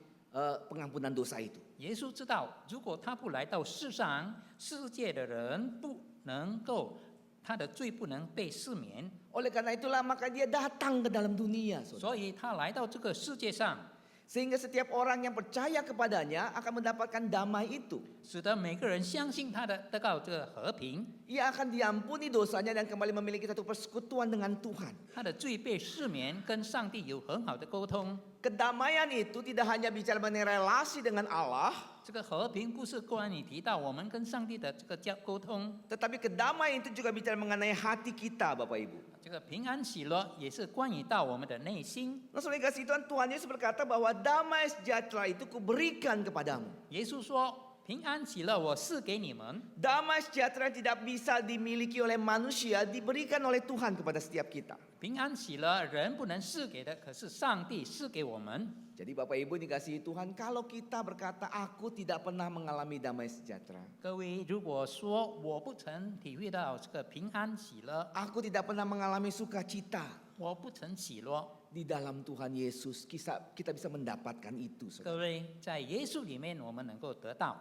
B: pengampunan dosa itu.
G: 耶稣知道，如果他不来到世上，世界的人不能够，他的罪不能被赦免，
B: Oleh karena itulah maka dia datang ke dalam dunia. Saudara.
G: 所以他来到这个世界上，
B: Sehingga setiap orang yang percaya kepadanya akan mendapatkan damai itu.
G: 使得每个人相信他的得到这个和平，
B: Ia akan diampuni dosanya dan kembali memiliki satu persekutuan dengan Tuhan.
G: 他的罪被赦免，跟上帝有很好的沟通。
B: Kedamaian itu tidak hanya bicara mengenai relasi dengan Allah,
G: 这个和平不是关于提到我们跟上帝的这个沟通，
B: tetapi kedamaian itu juga bicara mengenai hati kita, Bapak Ibu.
G: 这个平安喜乐也是关于到我们的内心。
B: Nah, saudara kasih Tuhan, Tuhan Yesus berkata bahwa damai sejahtera itu kuberikan kepadamu.
G: 耶稣说：“平安喜乐我赐给你们，
B: Damai sejahtera yang tidak bisa dimiliki oleh manusia diberikan oleh Tuhan kepada setiap kita.
G: 平安喜乐人不能赐给的，可是上帝赐给我们。
B: Jadi Bapak Ibu dikasihi Tuhan, kalau kita berkata aku tidak pernah mengalami damai sejahtera,
G: 各位，如果说我不曾体会到这个平安喜乐，
B: aku tidak pernah mengalami sukacita,
G: 我不曾喜乐，
B: di dalam Tuhan Yesus kita bisa mendapatkan itu. Saudara.
G: 各位，在耶稣里面我们能够得到，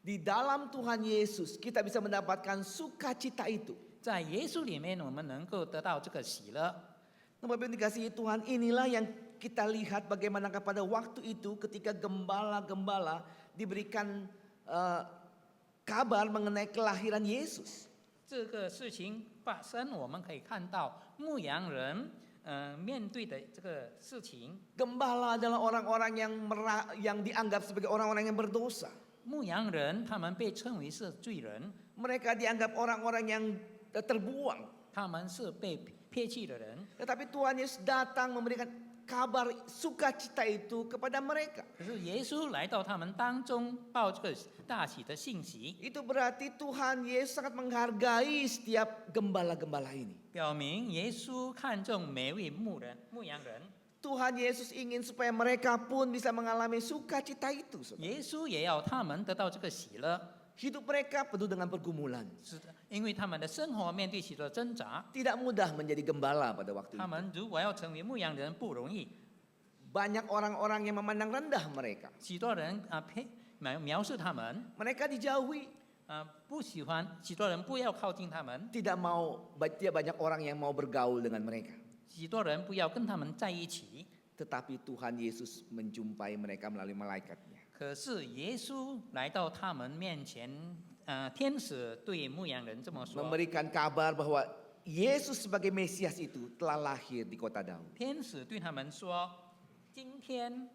B: Di dalam Tuhan Yesus kita bisa mendapatkan sukacita itu.
G: 在耶稣里面我们能够得到这个喜乐。
B: Nah, Bapak Ibu dikasihi Tuhan, inilah yang kita lihat bagaimana pada waktu itu ketika gembala-gembala diberikan kabar mengenai kelahiran Yesus.
G: 这个事情发生，我们可以看到牧羊人面对的这个事情。
B: Gembala adalah orang-orang yang dianggap sebagai orang-orang yang berdosa.
G: 牧羊人他们被称为是罪人，
B: Mereka dianggap orang-orang yang terbuang.
G: 他们是被撇弃的人。
B: Tetapi Tuhan Yesus datang memberikan kabar sukacita itu kepada mereka.
G: 可是耶稣来到他们当中，报这个大喜的信息，
B: Itu berarti Tuhan Yesus sangat menghargai setiap gembala-gembala ini.
G: 表明耶稣看重每位牧羊人。
B: Tuhan Yesus ingin supaya mereka pun bisa mengalami sukacita itu. Saudara.
G: 耶稣也要他们得到这个喜乐，
B: Hidup mereka penuh dengan pergumulan.
G: 是的，因为他们的生活面对许多挣扎，
B: Tidak mudah menjadi gembala pada waktu
G: 他
B: itu.
G: 们如果要成为牧羊人不容易。
B: Banyak orang-orang yang memandang rendah mereka.
G: 许多人描述他们
B: Mereka dijauhi.
G: 不喜欢，许多人不要靠近他们，
B: Tidak banyak orang yang mau bergaul dengan mereka.
G: 许多人不要跟他们在一起。
B: Tetapi Tuhan Yesus menjumpai mereka melalui malaikatnya.
G: 可是耶稣来到他们面前，天使对牧羊人这么说：
B: Memberikan kabar bahwa Yesus sebagai Mesias itu telah lahir di kota Daud.
G: 天使对他们说，今天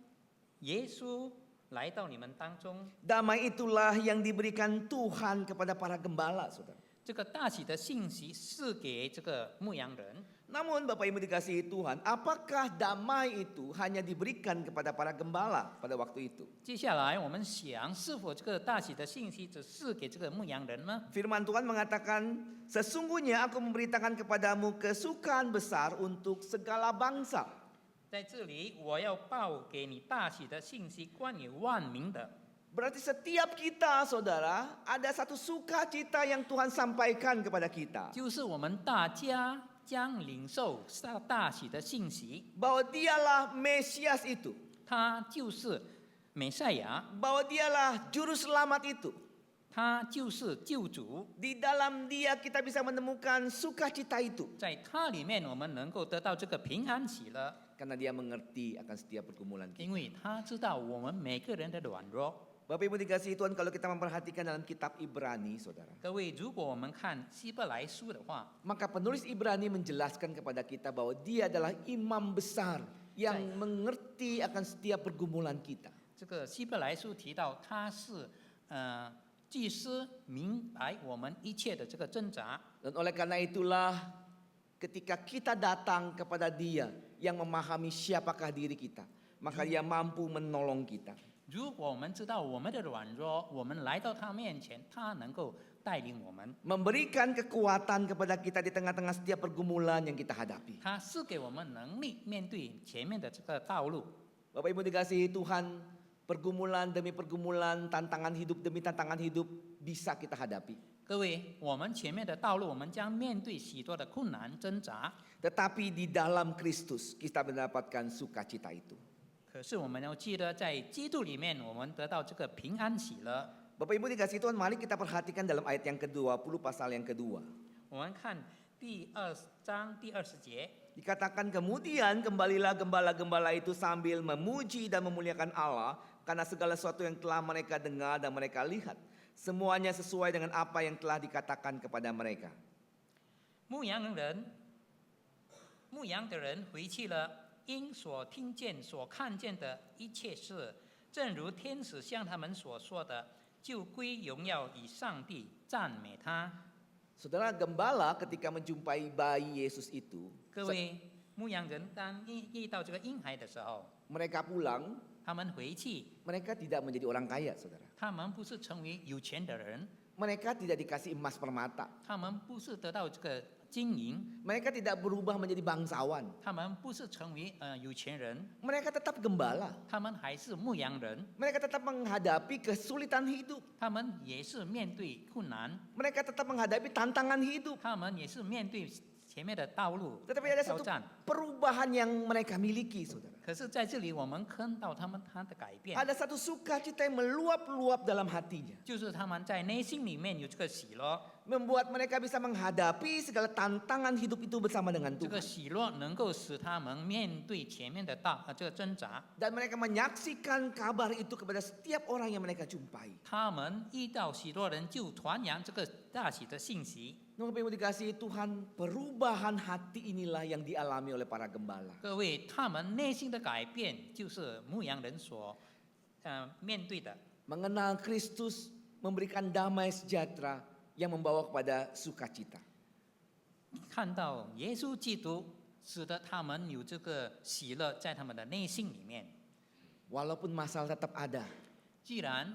G: 耶稣来到你们当中，
B: Damai itulah yang diberikan Tuhan kepada para gembala, saudara.
G: 这个大喜的信息是给这个牧羊人。
B: Namun Bapak Ibu dikasihi Tuhan, apakah damai itu hanya diberikan kepada para gembala pada waktu itu?
G: 接下来我们想，是否这个大喜的信息只是给这个牧羊人呢？
B: Firman Tuhan mengatakan, sesungguhnya aku memberitakan kepadamu kesukaan besar untuk segala bangsa.
G: 在这里，我要报给你大喜的信息，关于万民的。
B: Berarti setiap kita, saudara, ada satu sukacita yang Tuhan sampaikan kepada kita.
G: 就是我们大家将领受大喜的信息，
B: Bahwa dialah Mesias itu.
G: 他就是美赛亚，
B: Bahwa dialah juru selamat itu.
G: 他就是救主，
B: Di dalam dia kita bisa menemukan sukacita itu.
G: 在他里面我们能够得到这个平安喜乐，
B: Karena dia mengerti akan setiap pergumulan kita.
G: 因为他知道我们每个人的软弱。
B: Bapak Ibu dikasihi Tuhan, kalau kita memperhatikan dalam kitab Ibrani, saudara.
G: 各位，如果我们看希伯来书的话，
B: Maka penulis Ibrani menjelaskan kepada kita bahwa dia adalah imam besar yang mengerti akan setiap pergumulan kita.
G: 这个希伯来书提到他是祭司，明白我们一切的这个挣扎。
B: Dan oleh karena itulah ketika kita datang kepada dia yang memahami siapakah diri kita, maka dia mampu menolong kita.
G: 如果我们知道我们的软弱，我们来到他面前，他能够带领我们，
B: Memberikan kekuatan kepada kita di tengah-tengah setiap pergumulan yang kita hadapi.
G: 他是给我们能力面对前面的这个道路。
B: Bapak Ibu dikasihi Tuhan, pergumulan demi pergumulan, tantangan hidup demi tantangan hidup bisa kita hadapi.
G: 各位，我们前面的道路，我们将面对许多的困难挣扎，
B: Tetapi di dalam Kristus kita mendapatkan sukacita itu.
G: 可是我们要记得，在基督里面，我们得到这个平安喜乐。
B: Bapak Ibu dikasihi Tuhan, mari kita perhatikan dalam ayat yang ke-20 pasal yang kedua.
G: 我们看第2章第20节，
B: Dikatakan kemudian kembalilah gembala-gembala itu sambil memuji dan memuliakan Allah karena segala sesuatu yang telah mereka dengar dan mereka lihat. Semuanya sesuai dengan apa yang telah dikatakan kepada mereka.
G: 牧羊的人回去了，因所听见、所看见的一切事，正如天使向他们所说的，就归荣耀与上帝，赞美他。
B: Saudara, gembala ketika menjumpai bayi Yesus itu,
G: 各位牧羊人当遇到这个婴孩的时候，
B: mereka pulang,
G: 他们回去，
B: Mereka tidak menjadi orang kaya, saudara.
G: 他们不是成为有钱的人，
B: Mereka tidak dikasih emas permata.
G: 他们不是得到这个金银，
B: Mereka tidak berubah menjadi bangsawan.
G: 他们不是成为有钱人，
B: Mereka tetap gembala.
G: 他们还是牧羊人，
B: Mereka tetap menghadapi kesulitan hidup.
G: 他们也是面对困难，
B: Mereka tetap menghadapi tantangan hidup.
G: 他们也是面对前面的道路
B: Tetapi ada
G: 挑
B: satu
G: 战。
B: perubahan yang mereka miliki, saudara.
G: 可是在这里，我们看到他的改变，
B: Ada satu sukacita yang meluap-luap dalam hatinya.
G: 就是他们在内心里面有这个喜乐，
B: Membuat mereka bisa menghadapi segala tantangan hidup itu bersama dengan
G: 这个
B: Tuhan.
G: 喜乐能够使他们面对前面的这个挣扎。
B: Dan mereka menyaksikan kabar itu kepada setiap orang yang mereka jumpai.
G: 他们遇到许多人就传扬这个大喜的信息。
B: Bapak Ibu dikasihi Tuhan, perubahan hati inilah yang dialami oleh para gembala.
G: 各位，他们内心的改变就是牧羊人所面对的。
B: Mengenal Kristus memberikan damai sejahtera yang membawa kepada sukacita.
G: 看到耶稣基督，使得他们有这个喜乐在他们的内心里面。
B: Walaupun masalah tetap ada,
G: 既然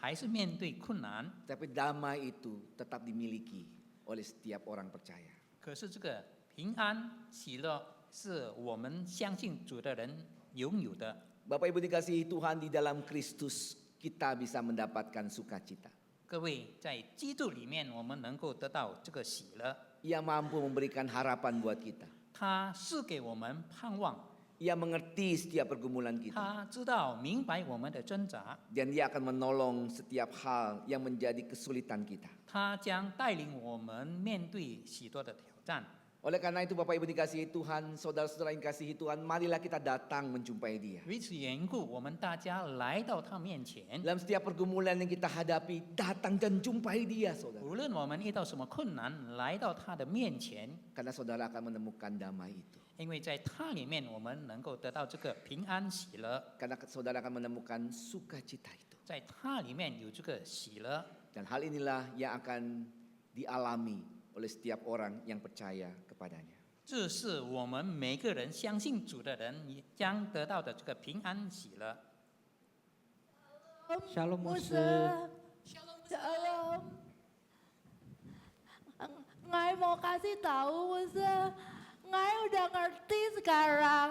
G: 还是面对困难，
B: tapi damai itu tetap dimiliki oleh setiap orang percaya.
G: 可是这个平安喜乐是我们相信主的人拥有的。
B: Bapak Ibu dikasihi Tuhan, di dalam Kristus kita bisa mendapatkan sukacita.
G: 各位，在基督里面，我们能够得到这个喜乐，
B: Ia mampu memberikan harapan buat kita.
G: 他是给我们盼望，
B: Ia mengerti setiap pergumulan kita.
G: 他知道明白我们的挣扎，
B: Dan dia akan menolong setiap hal yang menjadi kesulitan kita.
G: 他将带领我们面对许多的挑战。
B: Oleh karena itu Bapak Ibu dikasihi Tuhan, saudara-saudara yang dikasihi Tuhan, marilah kita datang menjumpai dia.
G: 为此缘故，我们大家来到他面前，
B: Dalam setiap pergumulan yang kita hadapi, datang dan jumpai dia, saudara.
G: 无论我们遇到什么困难，来到他的面前，
B: Karena saudara akan menemukan damai itu.
G: 因为在他里面，我们能够得到这个平安喜乐，
B: Karena saudara akan menemukan sukacita itu.
G: 在他里面有这个喜乐。
B: Dan hal inilah yang akan dialami oleh setiap orang yang percaya kepadanya.
G: 这是我们每个人相信主的人将得到的这个平安喜乐。
E: Shalom Musa.
D: Shalom.
H: Shalom. Ngai mau kasih tahu Musa, Ngai udah ngerti sekarang.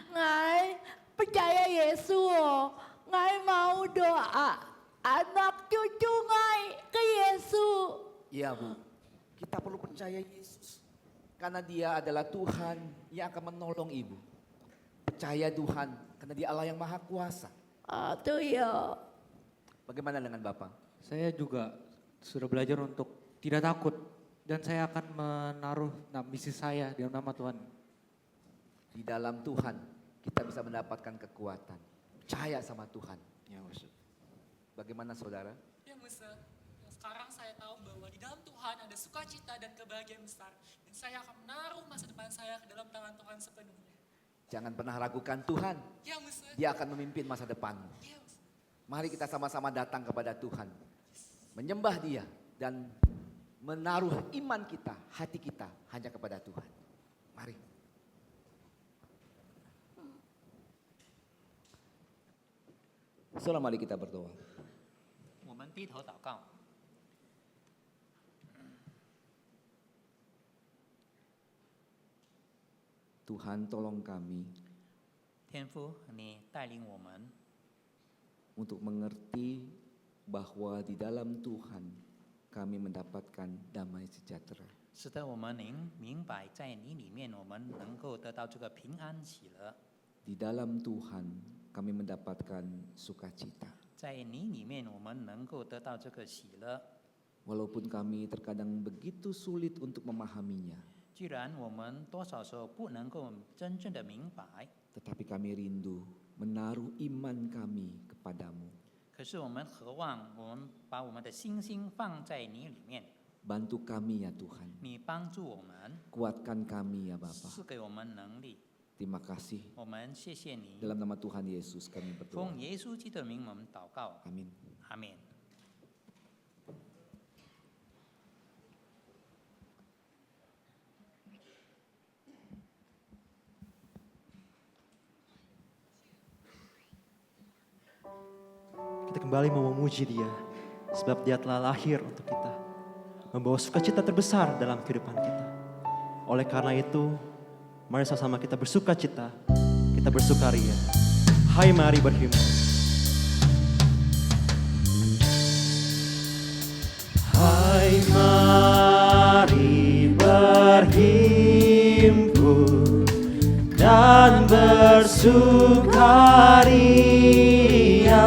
H: Ngai percaya Yesus. Ngai mau doa anak cucu Ngai ke Yesus.
B: Iya Bu, kita perlu percaya Yesus. Karena dia adalah Tuhan yang akan menolong ibu. Percaya Tuhan, karena dia Allah yang maha kuasa.
H: Tuh ya.
B: Bagaimana dengan Bapak?
E: Saya juga sudah belajar untuk tidak takut dan saya akan menaruh misi saya di dalam nama Tuhan.
B: Di dalam Tuhan kita bisa mendapatkan kekuatan. Percaya sama Tuhan.
E: Ya, Musa.
B: Bagaimana saudara?
D: Ya Musa, sekarang saya tahu bahwa di dalam Tuhan ada sukacita dan kebahagiaan besar. Dan saya akan menaruh masa depan saya ke dalam tangan Tuhan sepenuhnya.
B: Jangan pernah ragukan Tuhan.
D: Ya Musa.
B: Dia akan memimpin masa depanmu.
D: Ya Musa.
B: Mari kita sama-sama datang kepada Tuhan. Menyembah dia dan menaruh iman kita, hati kita hanya kepada Tuhan. Mari. Salam, mari kita berdoa.
G: 我们低头祷告，
B: Tuhan tolong kami
G: 天父，你带领我们，
B: untuk mengerti bahwa di dalam Tuhan kami mendapatkan damai sejahtera.
G: 使得我们能明白，在你里面，我们能够得到这个平安喜乐。
B: Di dalam Tuhan kami mendapatkan sukacita.
G: 在你里面，我们能够得到这个喜乐。
B: Walaupun kami terkadang begitu sulit untuk memahaminya,
G: 既然我们多少时候不能够真正的明白，
B: tetapi kami rindu menaruh iman kami kepadamu.
G: 可是我们渴望，我们把我们的信心放在你里面，
B: Bantu kami ya Tuhan,
G: 你帮助我们，
B: kuatkan kami ya Bapa.
G: 赐给我们能力。
B: Terima kasih.
G: 我们谢谢你，
B: Dalam nama Tuhan Yesus kami berdoa.
G: 奉耶稣基督的名，我们祷告，
B: Amin.
G: 阿门。
A: Kita kembali mau memuji Dia, sebab Dia telah lahir untuk kita, membawa sukacita terbesar dalam kehidupan kita. Oleh karena itu, mari sama-sama kita bersukacita, kita bersukaria. Hai, mari berhimpun. Hai, mari berhimpun dan bersukaria,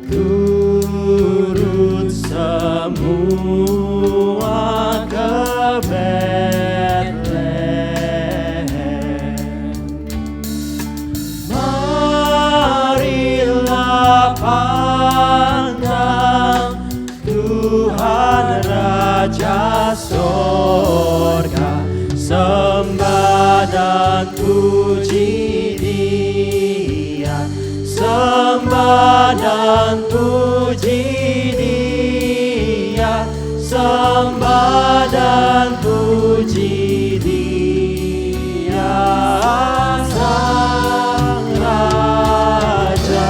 A: turut semua ke Betlehem. Marilah pandang Tuhan Raja sorga, sembah dan puji Dia, sembah dan puji Dia, sembah dan puji Dia, Sang Raja.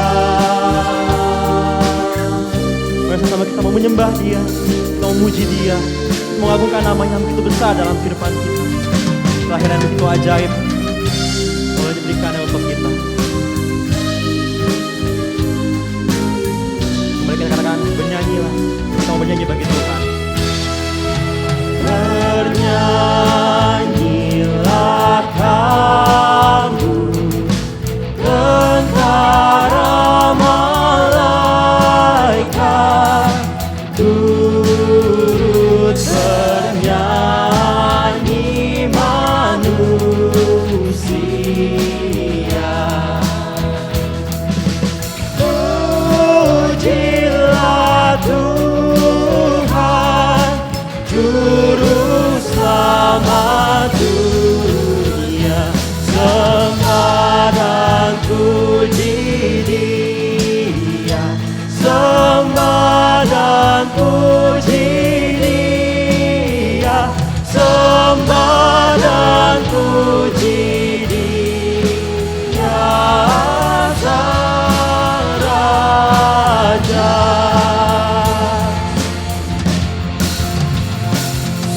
A: Mari sama kita mau menyembah Dia, kita mau memuji Dia, mengagungkan nama-Nya yang begitu besar dalam kehidupan kita. Kelahiran yang begitu ajaib boleh diberikannya untuk kita. Mari kita katakan, bernyanyilah, kita mau bernyanyi bagi Tuhan. Bernyanyilah kamu, tentara malaikat, turut bernyanyi manusia. Pujilah Tuhan, Juru Selamat dunia, sembah dan puji Dia, sembah dan puji Dia, sembah dan puji Dia, Sang Raja.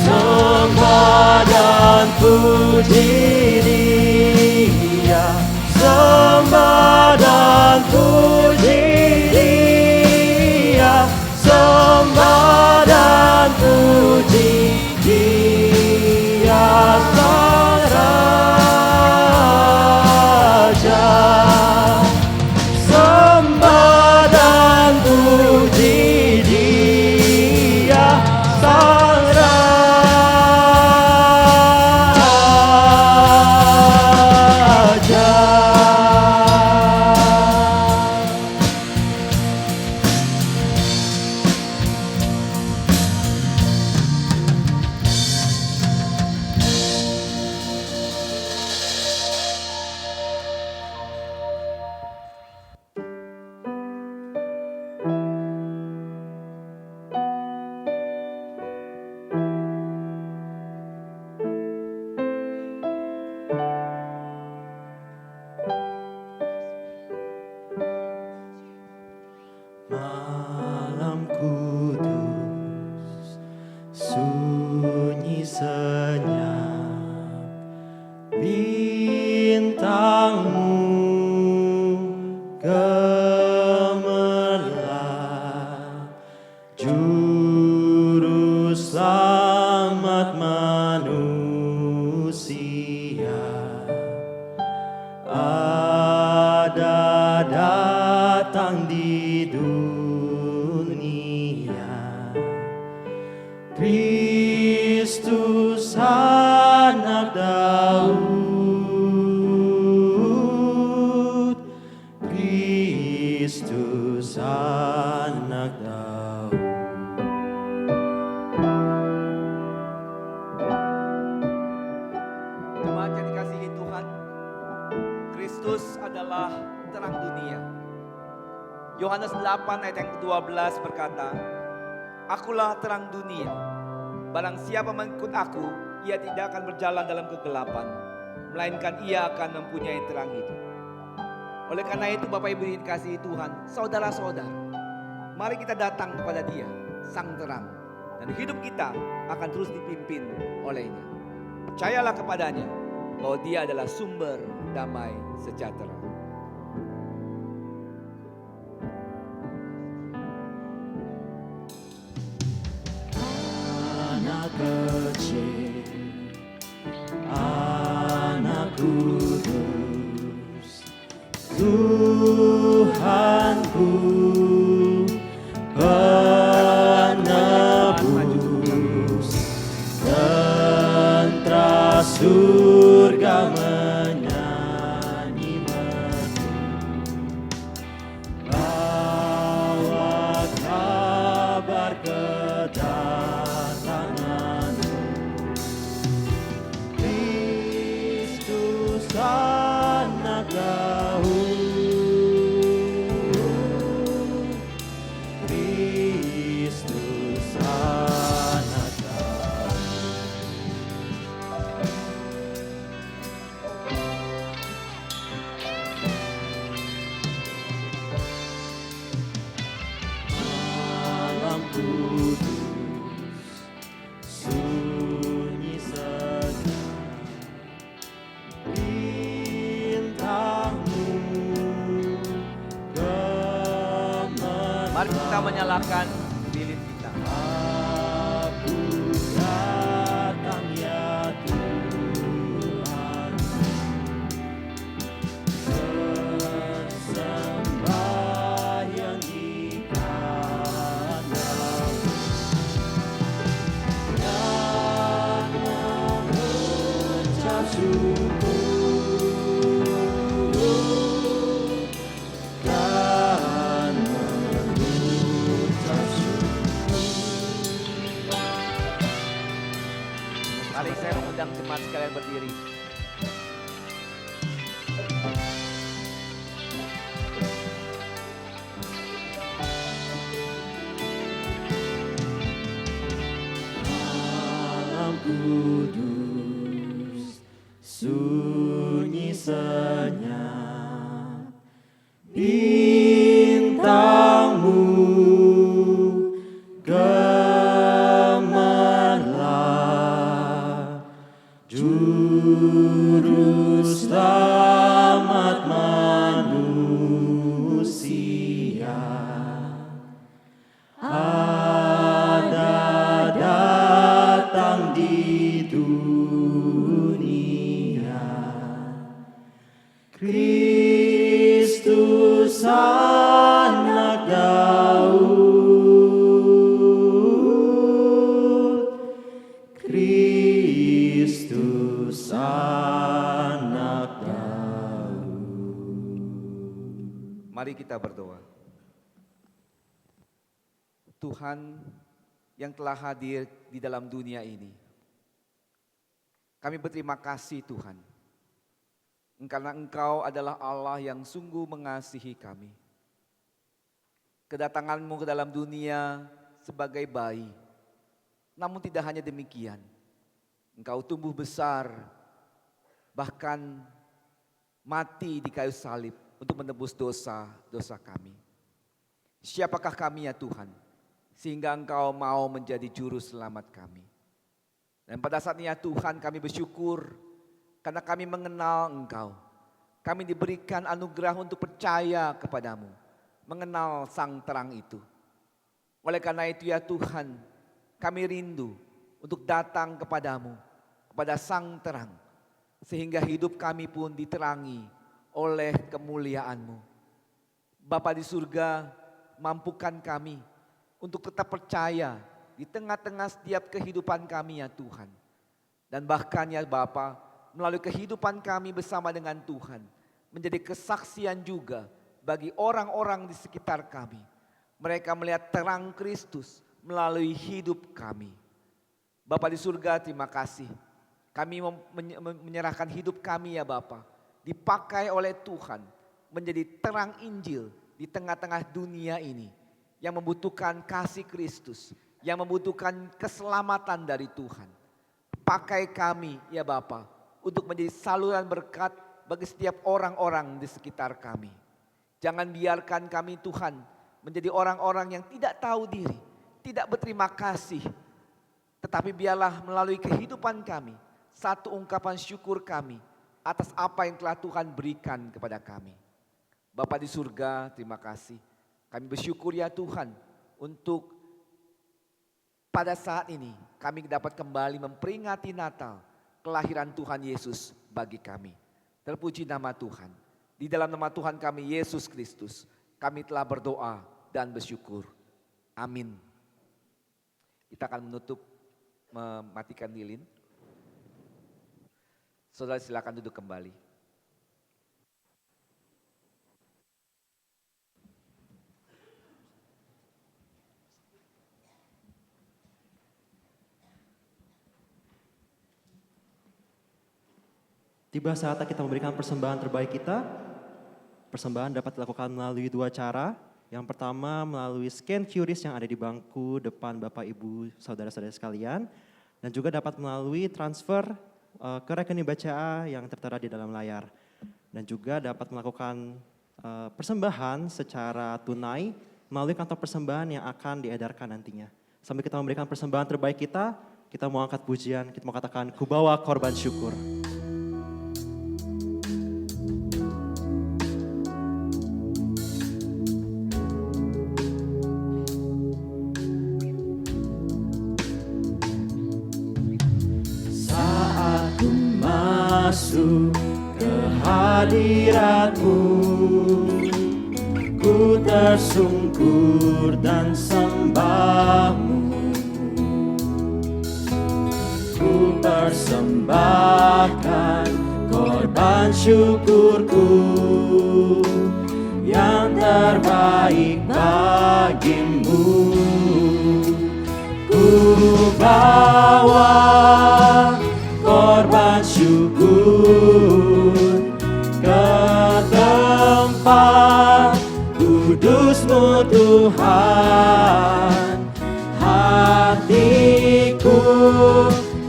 A: Sembah dan puji Dia, sembah dan puji Dia, sembah dan puji Dia, Sang Raja. Sembah dan puji Dia, Sang Raja. Malam kudus, sunyi senyap, bintangmu gemerlap, Juru Selamat manusia ada datang di dunia. Kristus anak Daud, Kristus anak Daud.
B: Jemaat yang dikasihi Tuhan, Kristus adalah terang dunia. Yohanes 8 ayat yang ke-12 berkata, Akulah terang dunia. Barang siapa mengikut aku, ia tidak akan berjalan dalam kegelapan, melainkan ia akan mempunyai terang hidup. Oleh karena itu Bapak Ibu yang dikasihi Tuhan, saudara-saudara, mari kita datang kepada Dia, Sang Terang. Dan hidup kita akan terus dipimpin olehnya. Percayalah kepadanya bahwa Dia adalah sumber damai sejahtera.
F: Anak kecil, anak kudus, Tuhanku penebus, tentara surga menyanyi merdu, bawa kabar kedatanganmu, Kristus anak Daud, Kristus anak Daud. Malam kudus, sunyi senyap, bintangmu gemerlap.
B: Mari kita menyalakan lilin kita.
F: Aku datang ya Tuhan, bersembahyang di padamu dan mengucap syukur dan mengucap syukur.
B: Mari saya mengundang jemaat sekalian berdiri.
F: Malam kudus, sunyi senyap, bintangmu gemerlap, juru selamat manusia ada datang di dunia. Kristus anak Daud, Kristus anak Daud.
B: Mari kita berdoa. Tuhan yang telah hadir di dalam dunia ini, kami berterima kasih Tuhan, karena Engkau adalah Allah yang sungguh mengasihi kami. Kedatangan-Mu ke dalam dunia sebagai bayi, namun tidak hanya demikian, Engkau tumbuh besar, bahkan mati di kayu salib untuk menebus dosa-dosa kami. Siapakah kami ya Tuhan, sehingga Engkau mau menjadi juru selamat kami. Dan pada saat ini ya Tuhan, kami bersyukur karena kami mengenal Engkau. Kami diberikan anugerah untuk percaya kepadamu, mengenal Sang Terang itu. Oleh karena itu ya Tuhan, kami rindu untuk datang kepadamu, kepada Sang Terang, sehingga hidup kami pun diterangi oleh kemuliaan-Mu. Bapa di surga, mampukan kami untuk tetap percaya di tengah-tengah setiap kehidupan kami ya Tuhan. Dan bahkan ya Bapa, melalui kehidupan kami bersama dengan Tuhan, menjadi kesaksian juga bagi orang-orang di sekitar kami. Mereka melihat terang Kristus melalui hidup kami. Bapa di surga, terima kasih. Kami menyerahkan hidup kami ya Bapa, dipakai oleh Tuhan menjadi terang Injil di tengah-tengah dunia ini yang membutuhkan kasih Kristus, yang membutuhkan keselamatan dari Tuhan. Pakai kami ya Bapa untuk menjadi saluran berkat bagi setiap orang-orang di sekitar kami. Jangan biarkan kami Tuhan menjadi orang-orang yang tidak tahu diri, tidak berterima kasih. Tetapi biarlah melalui kehidupan kami, satu ungkapan syukur kami atas apa yang telah Tuhan berikan kepada kami. Bapa di surga, terima kasih. Kami bersyukur ya Tuhan untuk pada saat ini kami dapat kembali memperingati Natal, kelahiran Tuhan Yesus bagi kami. Terpuji nama Tuhan. Di dalam nama Tuhan kami Yesus Kristus, kami telah berdoa dan bersyukur. Amin. Kita akan menutup, mematikan lilin. Saudara silakan duduk kembali.
A: Tiba saatnya kita memberikan persembahan terbaik kita. Persembahan dapat dilakukan melalui dua cara. Yang pertama melalui scan QRIS yang ada di bangku depan Bapak Ibu saudara-saudara sekalian. Dan juga dapat melalui transfer ke rekening BCA yang tertera di dalam layar. Dan juga dapat melakukan persembahan secara tunai melalui kantong persembahan yang akan diedarkan nantinya. Sambil kita memberikan persembahan terbaik kita mau angkat pujian, kita mau katakan kubawa korban syukur.
F: Masuk ke hadirat-Mu, ku tersungkur dan sembah-Mu. Ku persembahkan korban syukurku yang terbaik bagi-Mu. Ku bawa korban syukur ke tempat kudus-Mu Tuhan. Hatiku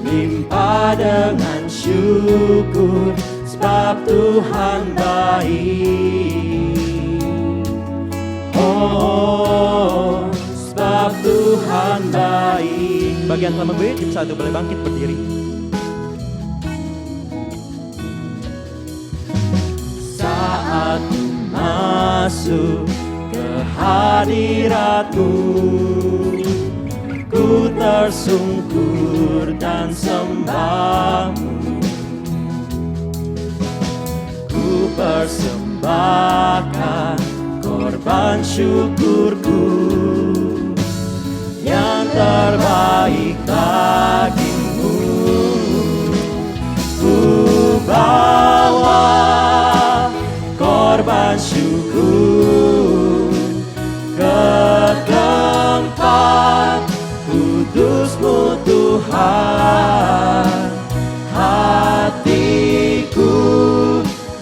F: limpah dengan syukur sebab Tuhan baik. Oh, sebab Tuhan baik.
A: Bagian telah memberi, tim satu boleh bangkit berdiri.
F: Saat masuk ke hadirat-Mu, ku tersungkur dan sembah-Mu. Ku persembahkan korban syukurku yang terbaik bagi-Mu. Ku bawa korban syukur ke tempat kudus-Mu Tuhan. Hatiku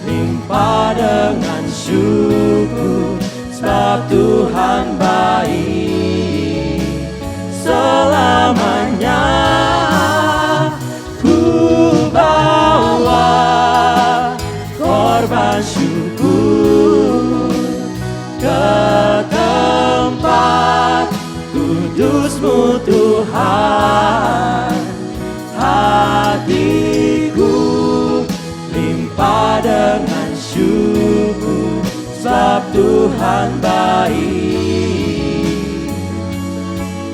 F: limpah dengan syukur sebab Tuhan baik. Selamanya ku bawa korban syukur ke tempat kudus-Mu Tuhan. Hatiku limpah dengan syukur sebab Tuhan baik.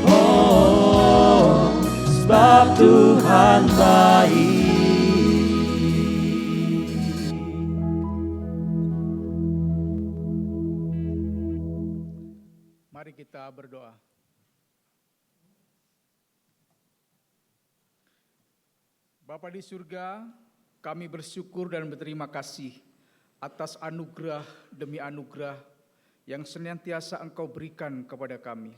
F: Oh, sebab Tuhan baik.
I: Mari kita berdoa. Bapa di surga, kami bersyukur dan berterima kasih atas anugerah demi anugerah yang senantiasa Engkau berikan kepada kami.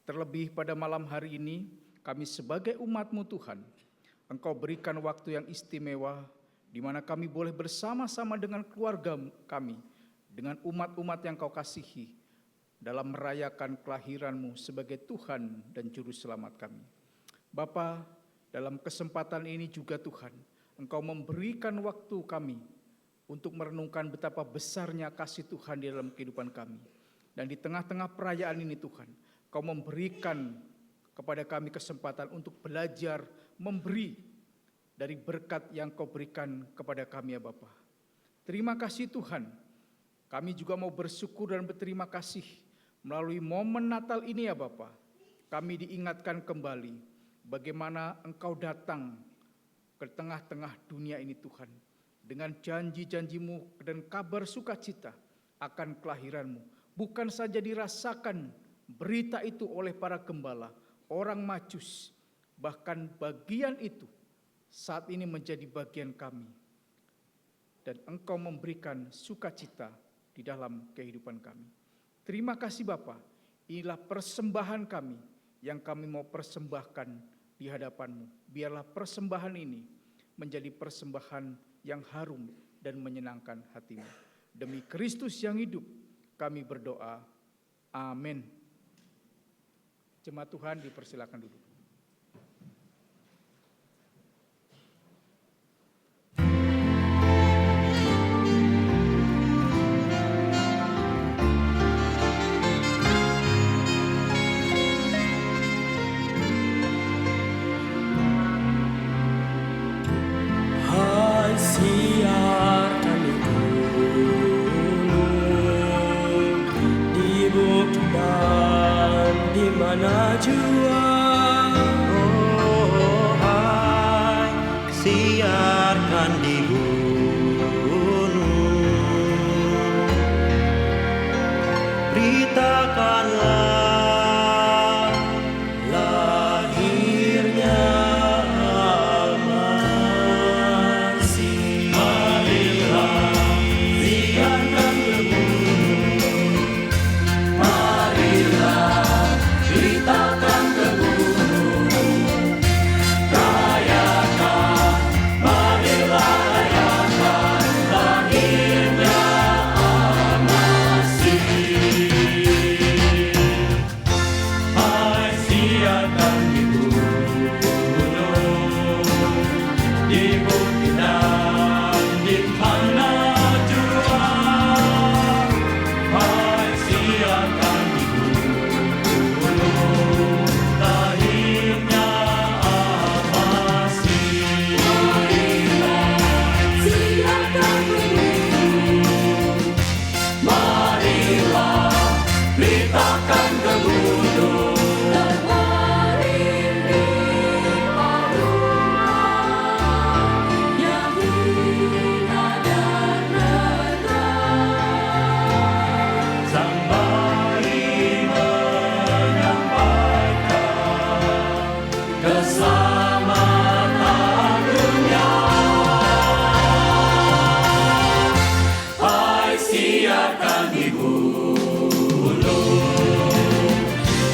I: Terlebih pada malam hari ini, kami sebagai umat-Mu Tuhan, Engkau berikan waktu yang istimewa, di mana kami boleh bersama-sama dengan keluarga kami, dengan umat-umat yang Kau kasihi, dalam merayakan kelahiran-Mu sebagai Tuhan dan Juru Selamat kami. Bapa, dalam kesempatan ini juga Tuhan, Engkau memberikan waktu kami untuk merenungkan betapa besarnya kasih Tuhan di dalam kehidupan kami. Dan di tengah-tengah perayaan ini Tuhan, Kau memberikan kepada kami kesempatan untuk belajar memberi dari berkat yang Kau berikan kepada kami ya Bapa. Terima kasih Tuhan. Kami juga mau bersyukur dan berterima kasih melalui momen Natal ini ya Bapa. Kami diingatkan kembali bagaimana Engkau datang ke tengah-tengah dunia ini Tuhan. Dengan janji-janji-Mu dan kabar sukacita akan kelahiran-Mu. Bukan saja dirasakan berita itu oleh para gembala, orang Majus. Bahkan bagian itu saat ini menjadi bagian kami. Dan Engkau memberikan sukacita di dalam kehidupan kami. Terima kasih Bapa. Inilah persembahan kami yang kami mau persembahkan di hadapan-Mu. Biarlah persembahan ini menjadi persembahan yang harum dan menyenangkan hati-Mu. Demi Kristus yang hidup, kami berdoa. Amin. Jemaat Tuhan dipersilakan duduk.
F: Siarkan di gunung, di bukit dan di mana jua.
A: Oh, hai, siarkan di gunung, beritakanlah lahirnya Al-Masih. Marilah siarkan ke gunung, marilah beritakan ke gunung, rayakan, marilah rayakan lahirnya Al-Masih. Hai, siarkan di gunung, di bukit dan di mana jua. Hai, siarkan di gunung, lahirnya Al-Masih. Marilah siarkan ke gunung, marilah beritakan ke gunung, dan merintih paruan yang hina dan rendah. Sang Bayi menyampaikan keselamatan dunia. Hai, siarkan di gunung,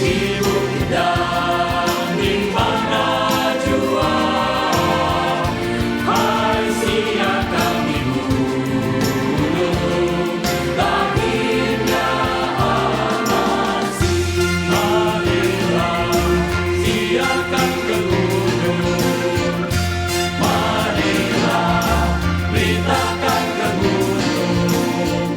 A: di bukit dan di mana jua. Hai, siarkan di gunung, lahirnya Al-Masih. Marilah siarkan ke gunung, marilah beritakan ke gunung,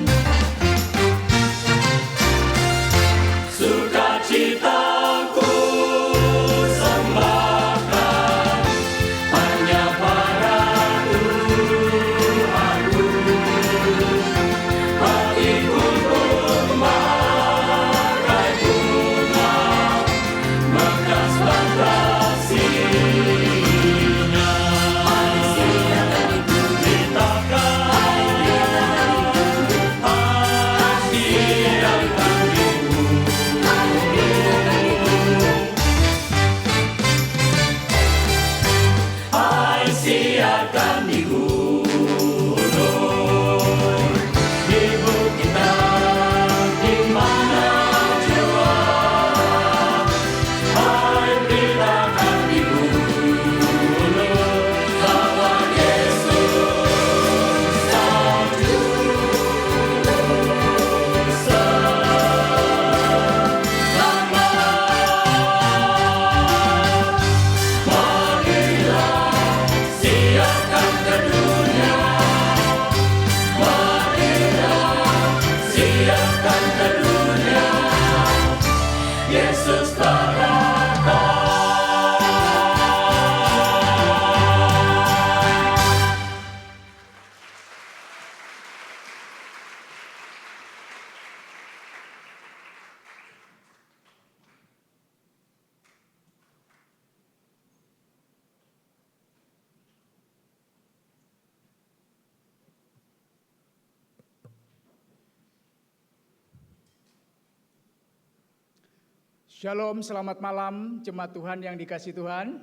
I: Shalom, selamat malam jemaat Tuhan yang dikasihi Tuhan.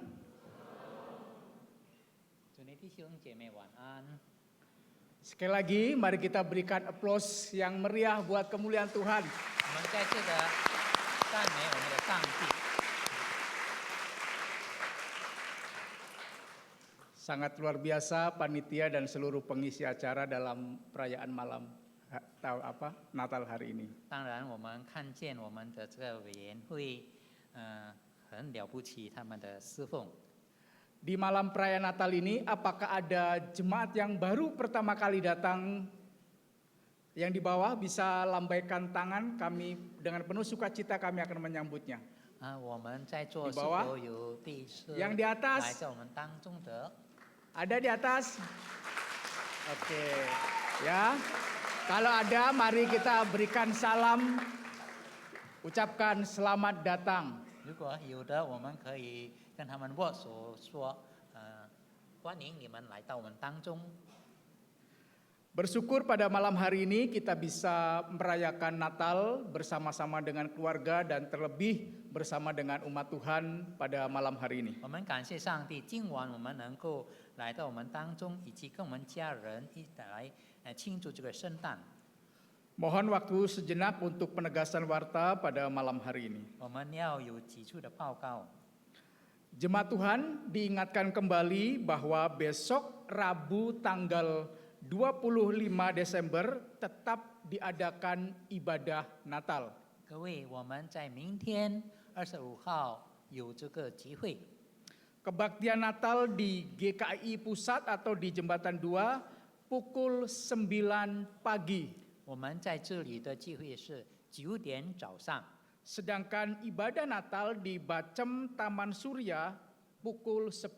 G: 主内弟兄姐妹晚安。
I: Sekali lagi mari kita berikan aplaus yang meriah buat kemuliaan Tuhan.
G: 我们再次的赞美我们的上帝。
I: Sangat luar biasa panitia dan seluruh pengisi acara dalam perayaan malam Natal hari ini.
G: 当然，我们看见我们的这个委员会，很了不起，他们的侍奉。
I: Di malam perayaan Natal ini, apakah ada jemaat yang baru pertama kali datang? Yang di bawah bisa lambaikan tangan, kami dengan penuh sukacita kami akan menyambutnya.
G: 我们在座是
I: Di bawah.
G: 否有第一次
I: Yang di atas.
G: 来在我们当中的？
I: Ada di atas? Oke, ya. Kalau ada, mari kita berikan salam, ucapkan selamat datang.
G: 如果有的，我们可以跟他们握手说，欢迎你们来到我们当中。
I: Bersyukur pada malam hari ini kita bisa merayakan Natal bersama-sama dengan keluarga dan terlebih bersama dengan umat Tuhan pada malam hari ini.
G: 我们感谢上帝，今晚我们能够来到我们当中，以及跟我们家人一起来庆祝这个圣诞。
I: Mohon waktu sejenak untuk penegasan warta pada malam hari ini.
G: 我们要有几处的报告。
I: Jemaat Tuhan diingatkan kembali bahwa besok Rabu tanggal 25 Desember tetap diadakan ibadah Natal.
G: 各位，我们在明天25号有这个集会。
I: Kebaktian Natal di GKI Pusat atau di Jembatan 2 pukul 9 pagi.
G: 我们在这里的聚会是9点早上，
I: Sedangkan ibadah Natal di Bacem Taman Surya pukul 10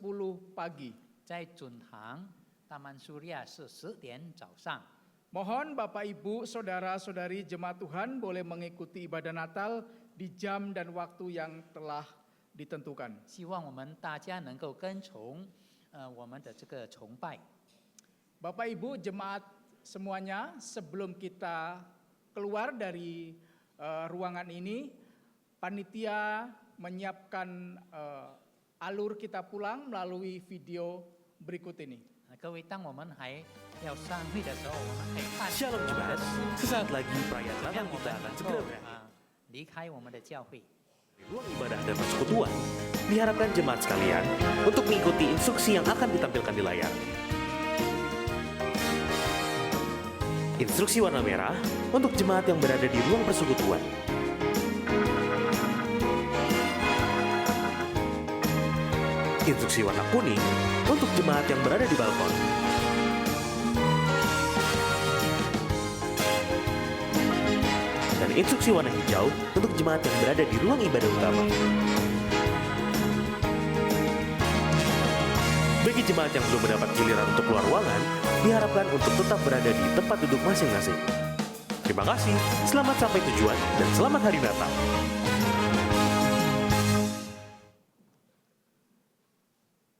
I: pagi.
G: 在准堂大曼苏利亚是10点早上。
I: Mohon Bapak Ibu, Saudara-saudari jemaat Tuhan boleh mengikuti ibadah Natal di jam dan waktu yang telah ditentukan.
G: 希望我们大家能够跟从我们的这个崇拜。
I: Bapak Ibu jemaat semuanya, sebelum kita keluar dari ruangan ini, panitia menyiapkan alur kita pulang melalui video berikut ini.
G: 各位，当我们还要散会的时候，我们可以看
J: Shalom Jemaat, sesaat lagi perayaan
G: 怎么
J: Natal
G: 样我
J: kita
G: 们
J: akan
G: 能
J: segera
G: 够
J: berakhir.
G: 离开我们的教会。
J: Ruang ibadah dan persekutuan diharapkan jemaat sekalian untuk mengikuti instruksi yang akan ditampilkan di layar. Instruksi warna merah untuk jemaat yang berada di ruang persekutuan. Instruksi warna kuning untuk jemaat yang berada di balkon. Dan instruksi warna hijau untuk jemaat yang berada di ruang ibadah utama. Bagi jemaat yang belum mendapat giliran untuk keluar ruangan, diharapkan untuk tetap berada di tempat duduk masing-masing. Terima kasih, selamat sampai tujuan, dan selamat Hari Natal.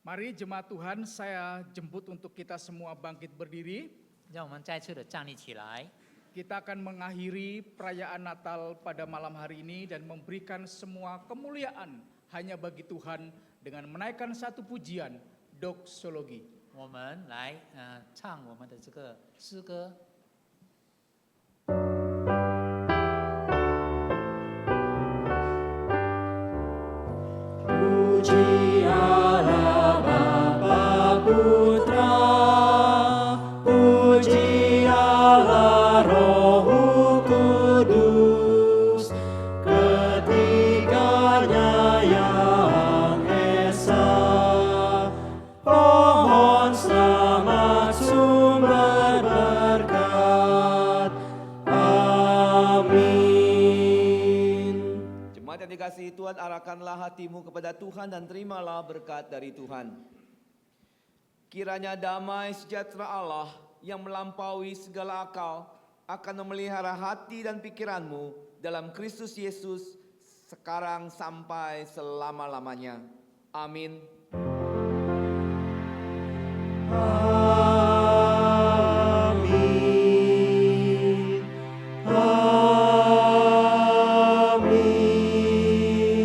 I: Mari jemaat Tuhan, saya jemput untuk kita semua bangkit berdiri.
G: 让我们再次的站立起来。
I: Kita akan mengakhiri perayaan Natal pada malam hari ini dan memberikan semua kemuliaan hanya bagi Tuhan dengan menaikkan satu pujian, doksologi.
G: 我们来唱我们的这个诗歌。
F: Puji Allah Bapa Putra, puji Allah Roh Kudus, ketiganya yang esa. Pohon selamat sumber berkat. Amin.
B: Jemaat yang dikasihi Tuhan, arahkanlah hatimu kepada Tuhan dan terimalah berkat dari Tuhan. Kiranya damai sejahtera Allah yang melampaui segala akal akan memelihara hati dan pikiranmu dalam Kristus Yesus sekarang sampai selama-lamanya. Amin.
F: Amin. Amin.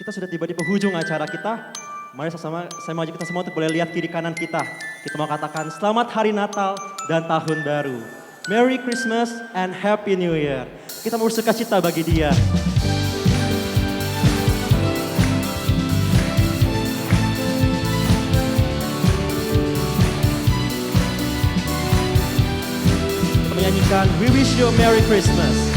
A: Kita sudah tiba di penghujung acara kita. Mari sama-sama, saya maju kita semua untuk boleh lihat kiri kanan kita. Kita mau katakan selamat hari Natal dan Tahun Baru. Merry Christmas and Happy New Year. Kita mau bersuka cita bagi dia. Kita menyanyikan We Wish You a Merry Christmas.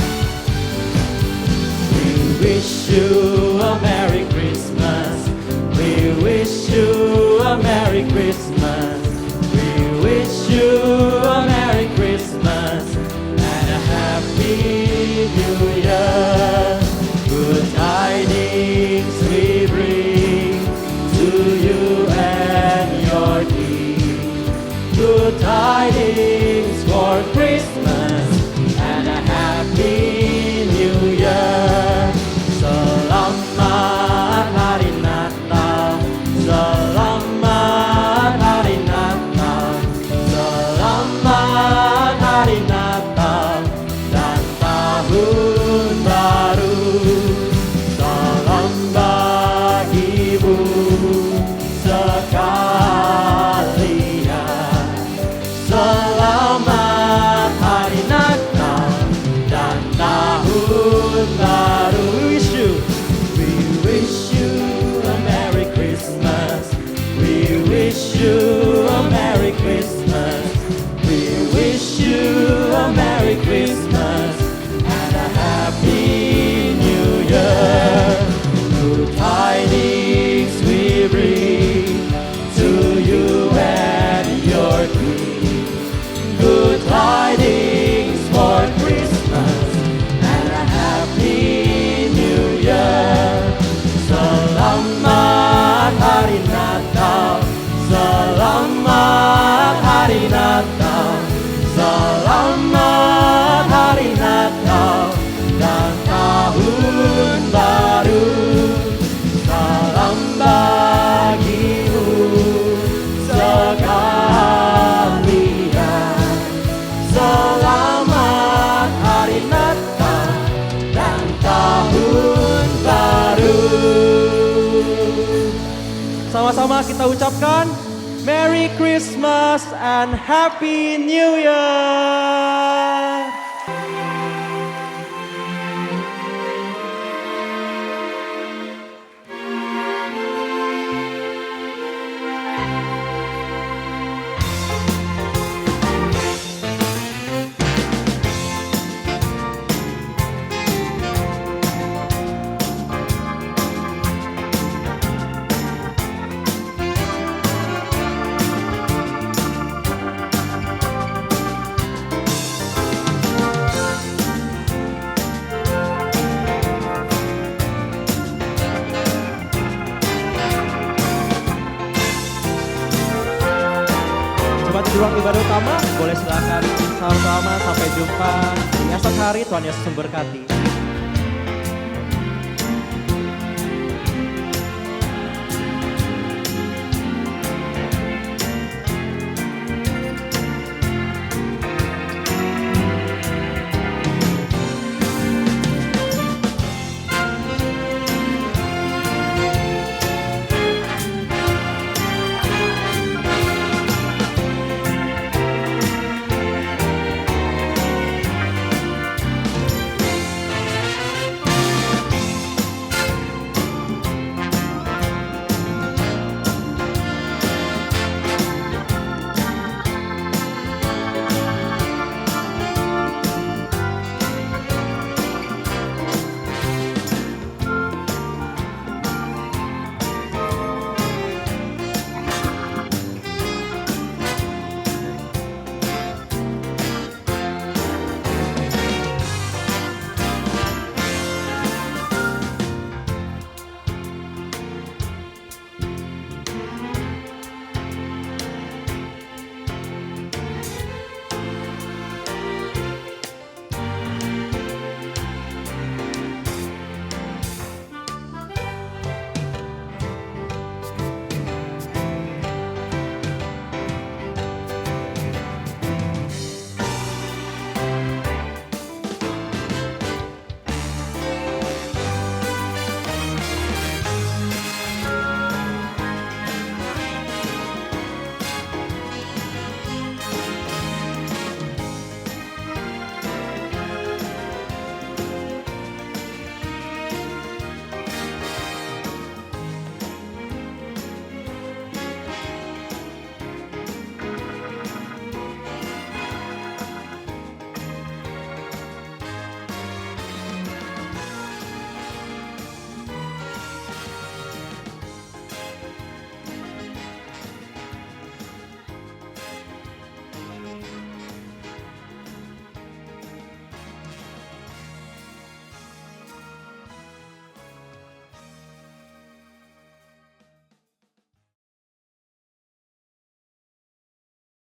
F: We wish you a Merry Christmas. We wish you a Merry Christmas. We wish you a Merry Christmas and a Happy New Year. Good tidings we bring to you and your King. Good tidings for Christmas and a Happy New Year. Selamat Hari Natal, selamat Hari Natal, selamat Hari Natal dan Tahun Baru. Salam bagimu sekalian. Selamat Hari Natal dan Tahun Baru. We wish you a Merry Christmas. We wish you a Merry Christmas. We wish you a Merry Christmas and a Happy New Year. Good tidings we bring to you and your King. Good tidings for Christmas and a Happy New Year. Selamat Hari Natal, selamat Hari Natal, selamat Hari Natal dan Tahun Baru. Salam bagimu sekalian. Selamat Hari Natal dan Tahun Baru.
A: Sama-sama kita ucapkan Merry Christmas and Happy New Year. Di ruang ibadah utama, boleh silakan sama-sama sampai jumpa di esok hari. Tuhan Yesus memberkati.